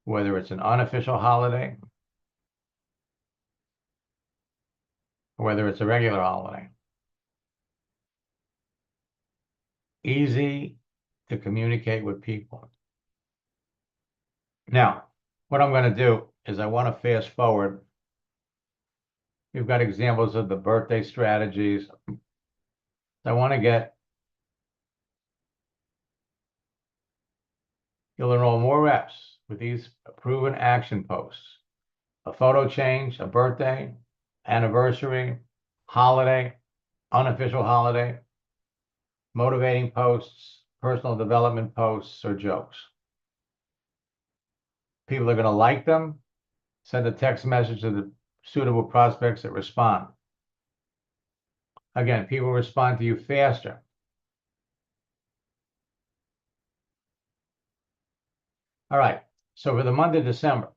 whether it's an unofficial holiday, whether it's a regular holiday, easy to communicate with people. Now, what I'm going to do is I want to fast forward. We've got examples of the birthday strategies. I want to get, you'll enroll more reps with these proven action posts. A photo change, a birthday, anniversary, holiday, unofficial holiday, motivating posts, personal development posts, or jokes. People are going to like them. Send a text message to the suitable prospects that respond. Again, people respond to you faster. All right, so for the month of December,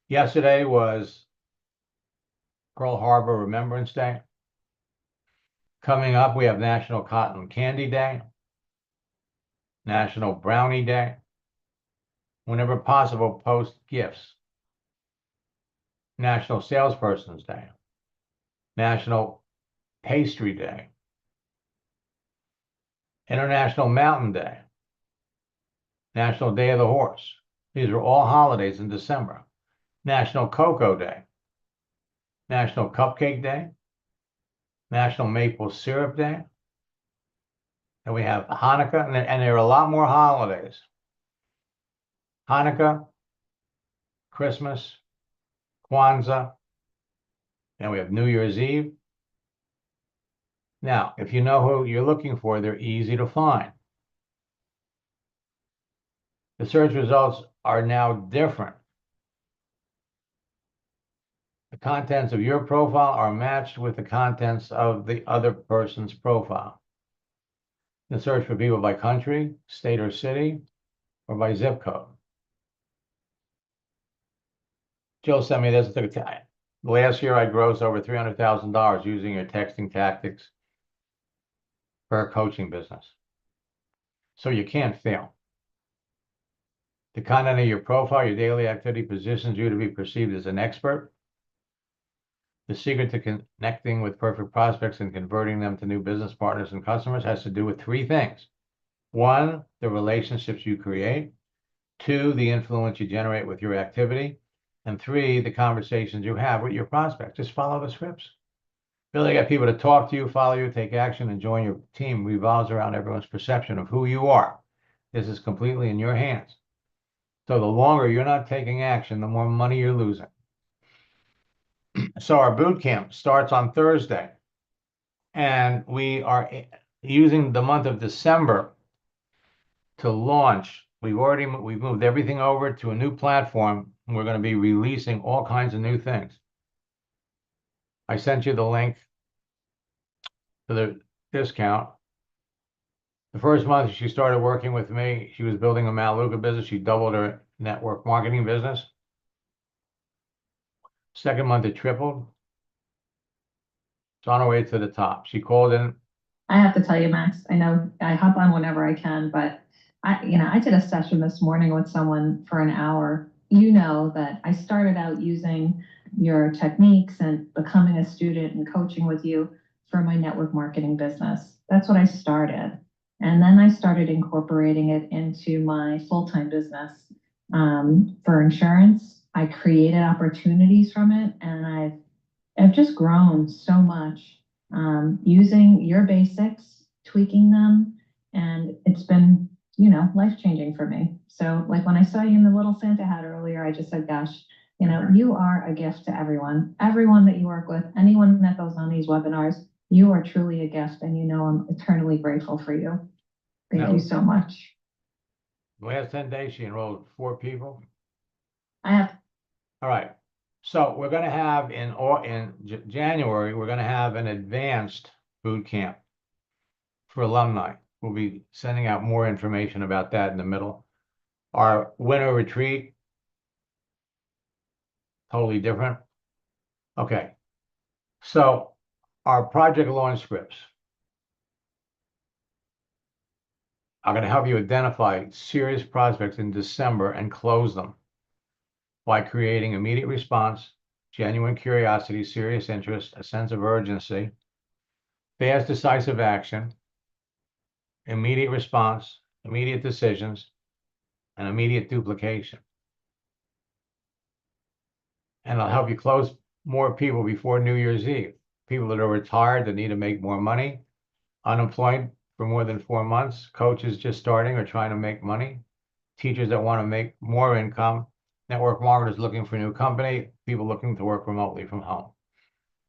yesterday was Pearl Harbor Remembrance Day. Coming up, we have National Cotton Candy Day, National Brownie Day. Whenever possible, post gifts. National Salesperson's Day, National Pastry Day, International Mountain Day, National Day of the Horse. These are all holidays in December. National Cocoa Day, National Cupcake Day, National Maple Syrup Day. And we have Hanukkah, and there are a lot more holidays. Hanukkah, Christmas, Kwanzaa, and we have New Year's Eve. Now, if you know who you're looking for, they're easy to find. The search results are now different. The contents of your profile are matched with the contents of the other person's profile. The search for people by country, state or city, or by zip code. Jill sent me this. Last year, I grossed over $300,000 using your texting tactics for her coaching business. So you can't fail. The content of your profile, your daily activity positions you to be perceived as an expert. The secret to connecting with perfect prospects and converting them to new business partners and customers has to do with three things. One, the relationships you create. Two, the influence you generate with your activity. And three, the conversations you have with your prospects. Just follow the scripts. Really get people to talk to you, follow you, take action, and join your team revolves around everyone's perception of who you are. This is completely in your hands. So the longer you're not taking action, the more money you're losing. So our boot camp starts on Thursday, and we are using the month of December to launch. We've moved everything over to a new platform. And we're going to be releasing all kinds of new things. I sent you the link to the discount. The first month she started working with me, she was building a Melaleuca business. She doubled her network marketing business. Second month, it tripled. It's on her way to the top. She called in. I have to tell you, Max, I know I hop on whenever I can, but I did a session this morning with someone for an hour. You know that I started out using your techniques and becoming a student and coaching with you for my network marketing business. That's what I started. And then I started incorporating it into my full-time business for insurance. I created opportunities from it, and I've just grown so much using your basics, tweaking them, and it's been, life-changing for me. So like when I saw you in the little Santa hat earlier, I just said, gosh, you are a gift to everyone that you work with, anyone that goes on these webinars, you are truly a gift, and I'm eternally grateful for you. Thank you so much. The last 10 days, she enrolled 4 people. All right. So we're going to have in January, we're going to have an advanced boot camp for alumni. We'll be sending out more information about that in the middle. Our winter retreat, totally different. Okay. So our project launch scripts. I'm going to help you identify serious prospects in December and close them by creating immediate response, genuine curiosity, serious interest, a sense of urgency, fast, decisive action, immediate response, immediate decisions, and immediate duplication. And I'll help you close more people before New Year's Eve. People that are retired that need to make more money, unemployed for more than 4 months, coaches just starting or trying to make money, teachers that want to make more income, network marketers looking for a new company, people looking to work remotely from home.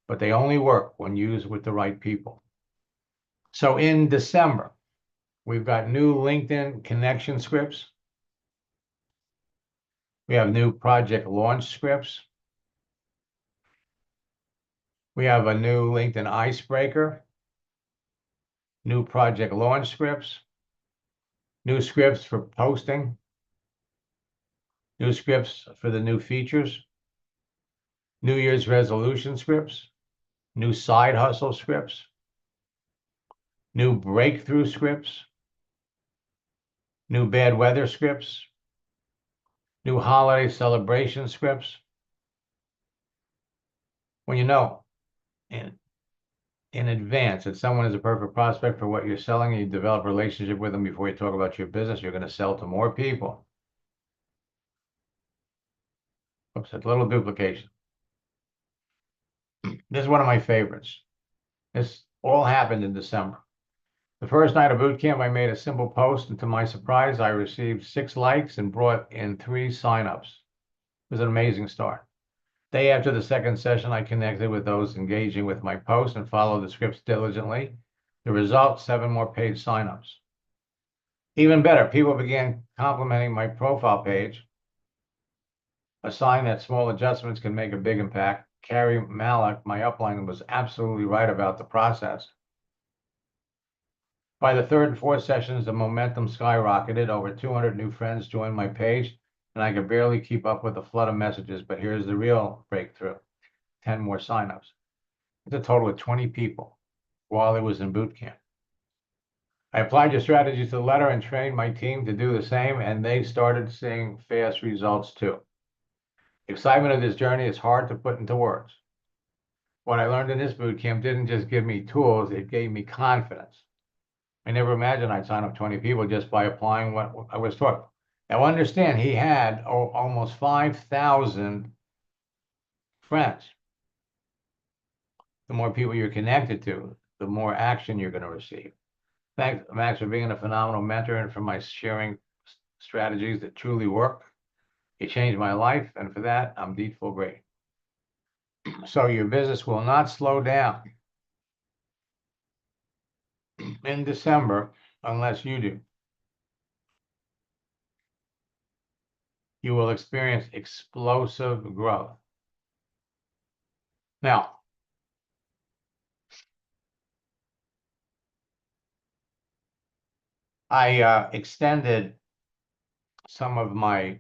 But they only work when used with the right people. So in December, we've got new LinkedIn connection scripts. We have new project launch scripts. We have a new LinkedIn icebreaker, new project launch scripts, new scripts for posting, new scripts for the new features, New Year's resolution scripts, new side hustle scripts, new breakthrough scripts, new bad weather scripts, new holiday celebration scripts. When you know in advance that someone is a perfect prospect for what you're selling, and you develop a relationship with them before you talk about your business, you're going to sell to more people. Oops, a little duplication. This is one of my favorites. This all happened in December. The first night of boot camp, I made a simple post, and to my surprise, I received 6 likes and brought in 3 signups. It was an amazing start. Day after the second session, I connected with those engaging with my post and followed the scripts diligently. The result, 7 more paid signups. Even better, people began complimenting my profile page, a sign that small adjustments can make a big impact. Carrie Malik, my upline, was absolutely right about the process. By the third and fourth sessions, the momentum skyrocketed. Over 200 new friends joined my page, and I could barely keep up with the flood of messages. But here's the real breakthrough: 10 more signups. It's a total of 20 people while it was in boot camp. I applied your strategies to the letter and trained my team to do the same, and they started seeing fast results too. The excitement of this journey is hard to put into words. What I learned in this boot camp didn't just give me tools, it gave me confidence. I never imagined I'd sign up 20 people just by applying what I was taught. Now understand, he had almost 5,000 friends. The more people you're connected to, the more action you're going to receive. Thanks, Max, for being a phenomenal mentor and for my sharing strategies that truly work. You changed my life, and for that, I'm deeply grateful. So your business will not slow down in December unless you do. You will experience explosive growth. Now, I extended some of my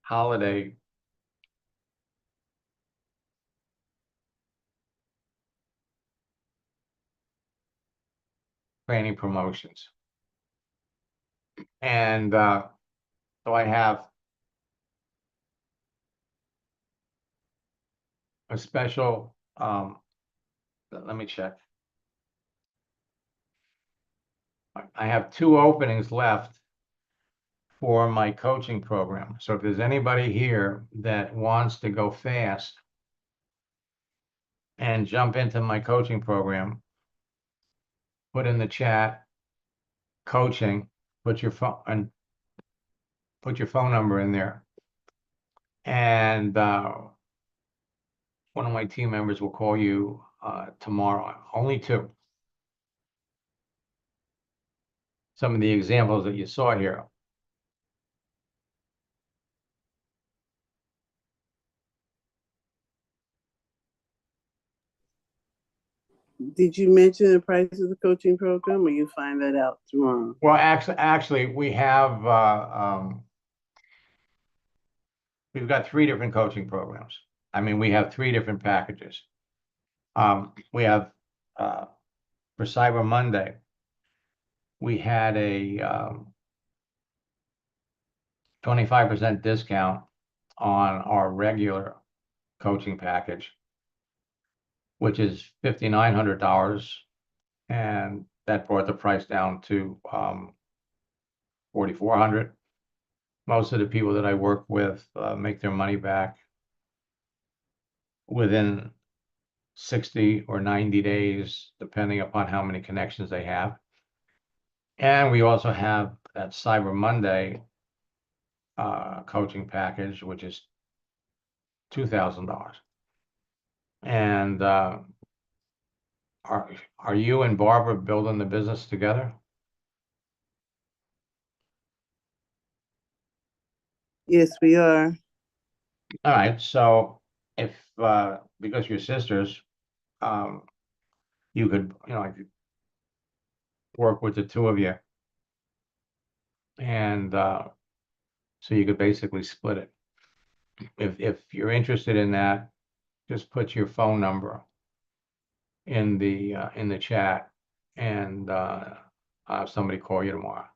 holiday training promotions. And so I have a special, let me check. I have 2 openings left for my coaching program. So if there's anybody here that wants to go fast and jump into my coaching program, put in the chat coaching, put your phone number in there, and one of my team members will call you tomorrow. Only 2. Some of the examples that you saw here. Did you mention the price of the coaching program, or you find that out tomorrow? Well, actually, we have we've got 3 different coaching programs. I mean, we have 3 different packages. We have for Cyber Monday, we had a 25% discount on our regular coaching package, which is $5,900, and that brought the price down to $4,400. Most of the people that I work with make their money back within 60 or 90 days, depending upon how many connections they have. And we also have that Cyber Monday coaching package, which is $2,000. And are you and Barbara building the business together? Yes, we are. All right. So if because you're sisters, you could, I could work with the 2 of you, and so you could basically split it. if you're interested in that, just put your phone number in the chat, and I'll have somebody call you tomorrow.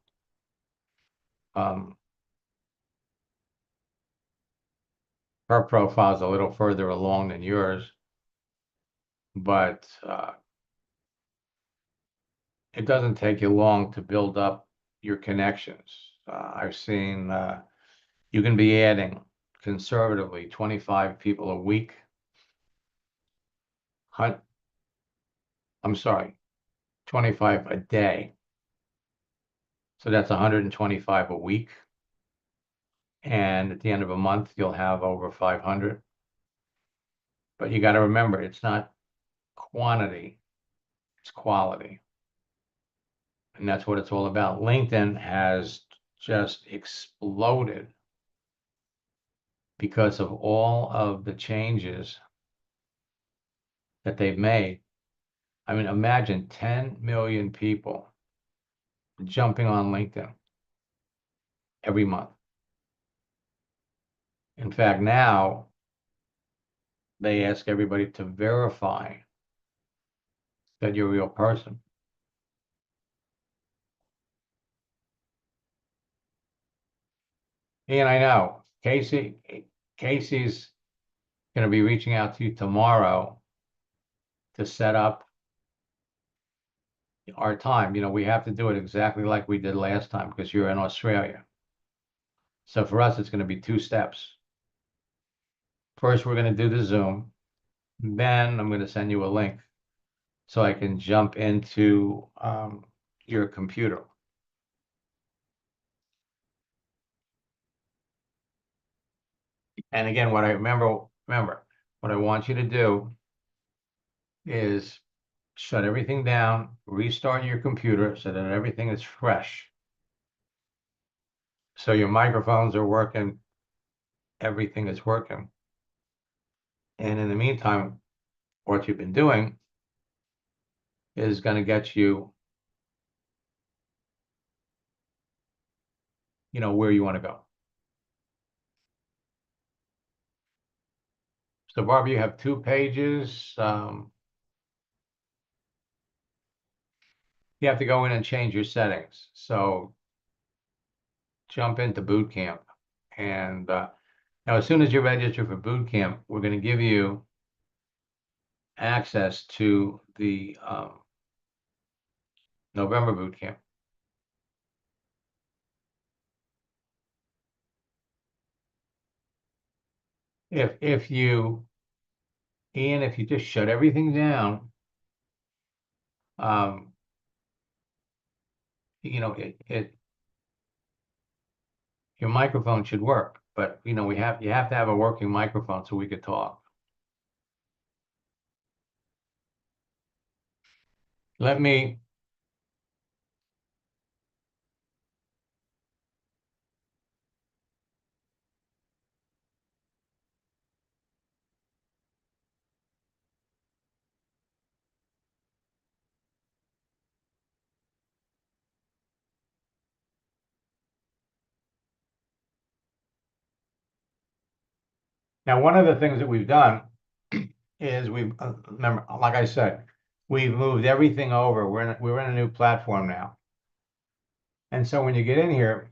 Her profile's a little further along than yours, but it doesn't take you long to build up your connections. I've seen you can be adding conservatively 25 people a week. I'm sorry, 25 a day. So that's 125 a week. And at the end of a month, you'll have over 500. But you got to remember, it's not quantity, it's quality. And that's what it's all about. LinkedIn has just exploded because of all of the changes that they've made. I mean, imagine 10 million people jumping on LinkedIn every month. In fact, now they ask everybody to verify that you're a real person. And I know Casey's going to be reaching out to you tomorrow to set up our time. You know, we have to do it exactly like we did last time because you're in Australia. So for us, it's going to be 2 steps. First, we're going to do the Zoom. Then I'm going to send you a link so I can jump into your computer. And again, what I remember, what I want you to do is shut everything down, restart your computer so that everything is fresh. So your microphones are working, everything is working. And in the meantime, what you've been doing is going to get you, where you want to go. So Barbara, you have 2 pages. You have to go in and change your settings. So jump into boot camp. And now, as soon as you register for boot camp, we're going to give you access to the November boot camp. If you just shut everything down, your microphone should work. But you have to have a working microphone so we could talk. Let me Now, one of the things that we've done is remember, like I said, we've moved everything over. We're in a new platform now. And so when you get in here,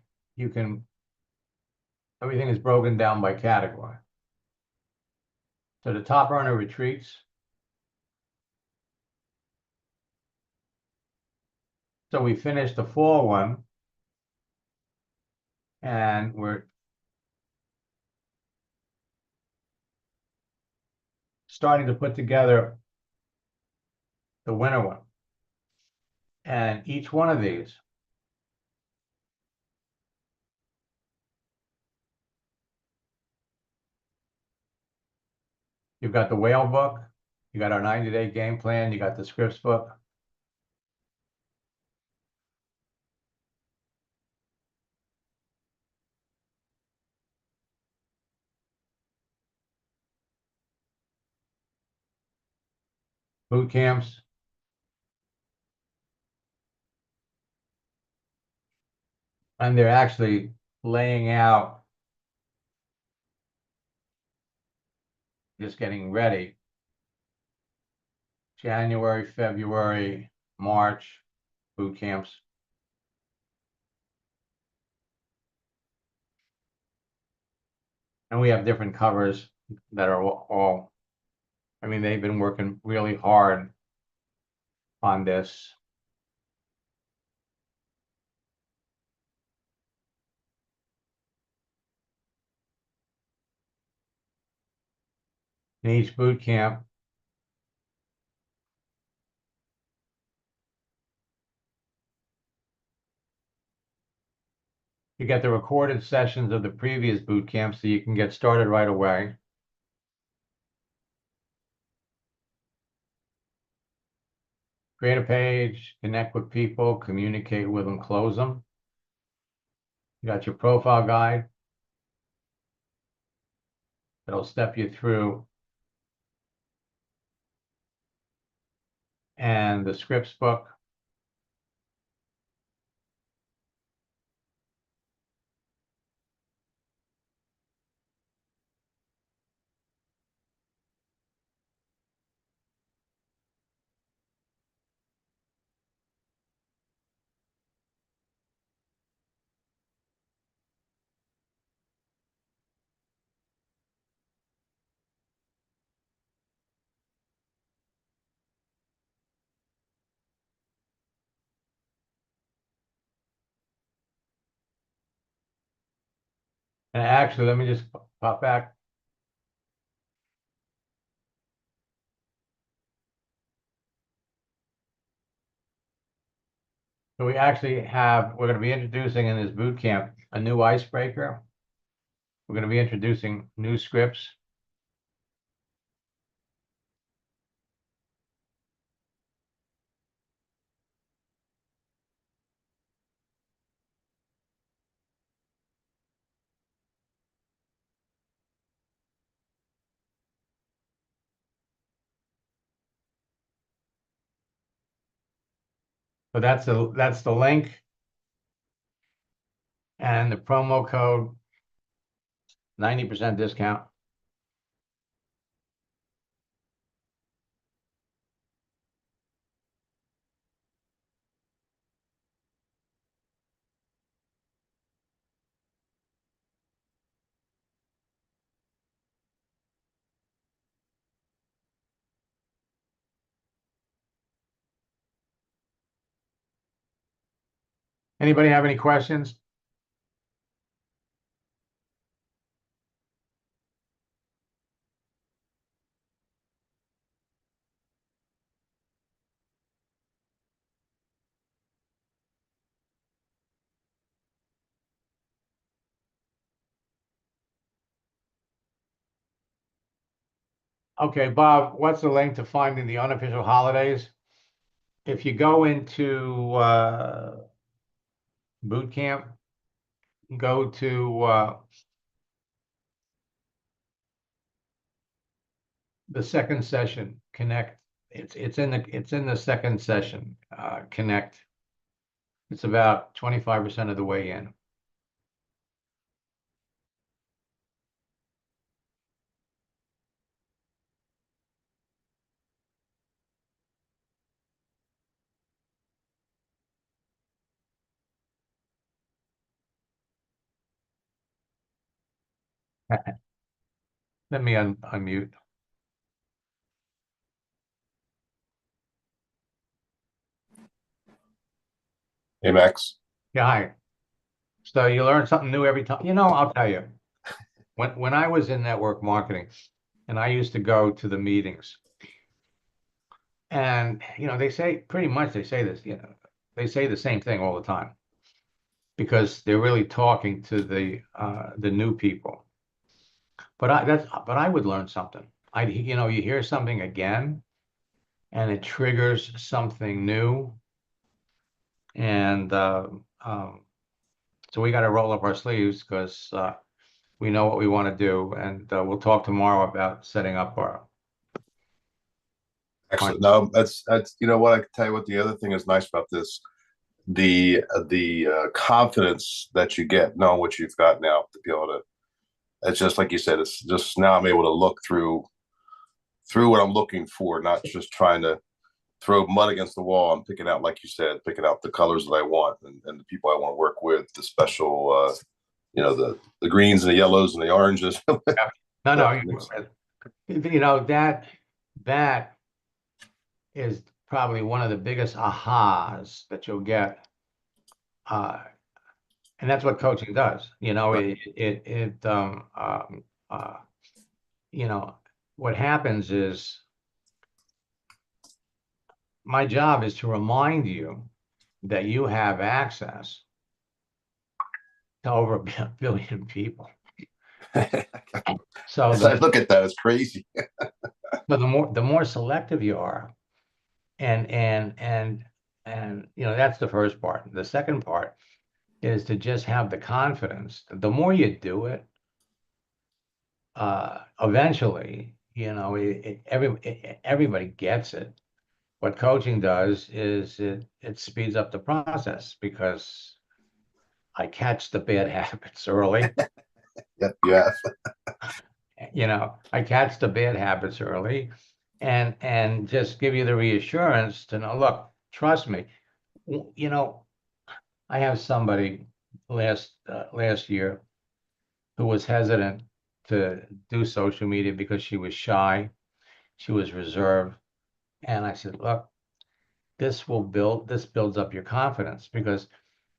everything is broken down by category. So the top earner retreats. So we finished the fall one, and we're starting to put together the winter one. And each one of these you've got the whale book, you got our 90-day game plan, you got the scripts book. Boot camps. And they're actually laying out just getting ready. January, February, March, boot camps. And we have different covers that are all, I mean, they've been working really hard on this. In each boot camp, you get the recorded sessions of the previous boot camp so you can get started right away. Create a page, connect with people, communicate with them, close them. You got your profile guide. It'll step you through. And the scripts book. And actually, let me just pop back. So we actually we're going to be introducing in this boot camp a new icebreaker. We're going to be introducing new scripts. So that's the link and the promo code, 90% discount. Anybody have any questions? Okay, Bob, what's the link to finding the unofficial holidays? If you go into boot camp, go to the second session, connect. It's in the second session, connect. It's about 25% of the way in. Let me unmute. Hey, Max. Yeah, hi. So you learn something new every time. You know, I'll tell you, when I was in network marketing and I used to go to the meetings, and you know, they say this, you know, they say the same thing all the time because they're really talking to the new people. But I would learn something. You know, you hear something again and it triggers something new. And so we got to roll up our sleeves because we know what we want to do. And we'll talk tomorrow about setting up our. Excellent. No, that's you know what, I can tell you what the other thing is nice about this, the confidence that you get knowing what you've got now to be able to. It's just like you said. It's just now I'm able to look through through what I'm looking for, not just trying to throw mud against the wall. I'm picking out, like you said, picking out the colors that I want and the people I want to work with, the special, the greens and the yellows and the oranges. No, that is probably one of the biggest ahas that you'll get. And that's what coaching does. What happens is my job is to remind you that you have access to over a billion people. So As I look at that, it's crazy. but the more selective you are, and that's the first part. The second part is to just have the confidence. The more you do it, eventually, everybody gets it. What coaching does is it speeds up the process because I catch the bad habits early. Yep, yeah. I catch the bad habits early and just give you the reassurance to know, look, trust me. I have somebody last year who was hesitant to do social media because she was shy, she was reserved. And I said, look, this builds up your confidence because,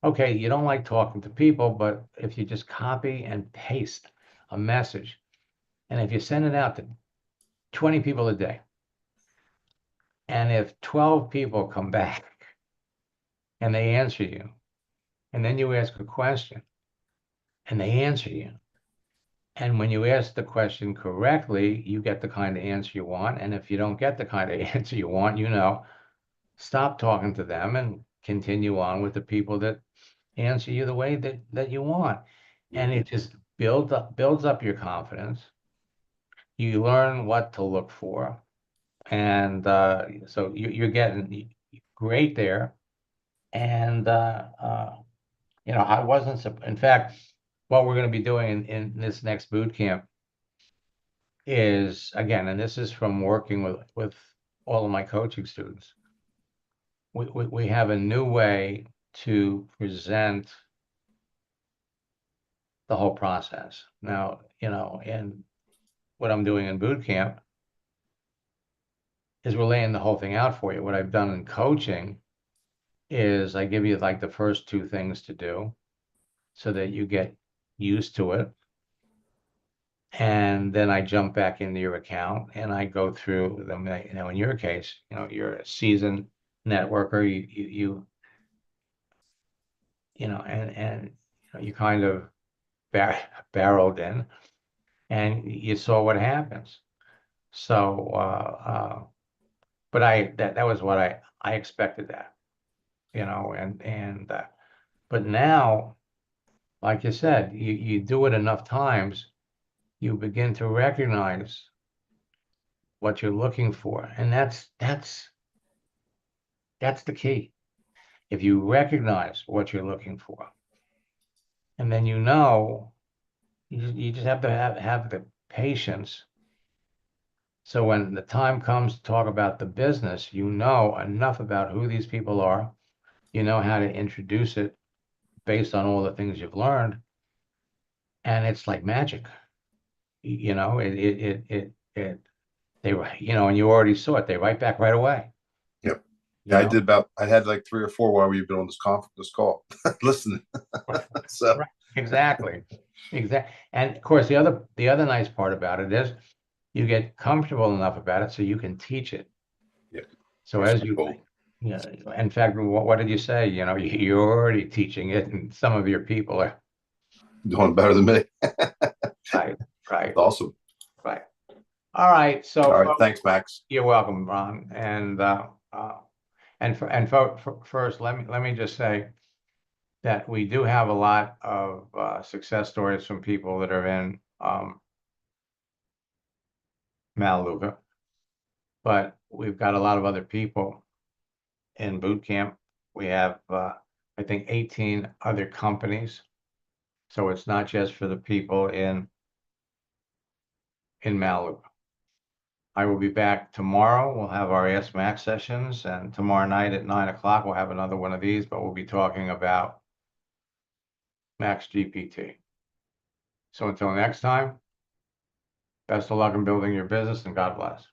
okay, you don't like talking to people, but if you just copy and paste a message, and if you send it out to 20 people a day, and if 12 people come back and they answer you, and then you ask a question and they answer you, and when you ask the question correctly, you get the kind of answer you want. And if you don't get the kind of answer you want, stop talking to them and continue on with the people that answer you the way that you want. And it just builds up your confidence. You learn what to look for. And so you're getting great there. And, I wasn't, in fact, what we're going to be doing in this next boot camp is, again, and this is from working with all of my coaching students, we have a new way to present the whole process. Now, and what I'm doing in boot camp is we're laying the whole thing out for you. What I've done in coaching is I give you like the first two things to do so that you get used to it. And then I jump back into your account and I go through them. In your case, you're a seasoned networker. And you kind of barreled in, and you saw what happens. So, but that was what I expected that, but now, like you said, you do it enough times, you begin to recognize what you're looking for, and that's the key. If you recognize what you're looking for, and then you just have to have the patience. So when the time comes to talk about the business, you know enough about who these people are, you know how to introduce it based on all the things you've learned, and it's like magic. They and you already saw it. They write back right away. Yep. Yeah, I had like 3 or 4 while we've been on this call. Listen. So right. Exactly. And of course, the other nice part about it is you get comfortable enough about it so you can teach it. Yeah. So as you, in fact, what did you say? You're already teaching it, and some of your people are doing better than me. Right. Awesome. Right. All right. So, all right. Thanks, Max. You're welcome, Ron. First, let me just say that we do have a lot of success stories from people that are in Melaleuca, but we've got a lot of other people in boot camp. We have, I think, 18 other companies. So it's not just for the people in Melaleuca. I will be back tomorrow. We'll have our Ask Max sessions, and tomorrow night at 9 o'clock, we'll have another one of these, but we'll be talking about Max GPT. So until next time, best of luck in building your business, and God bless.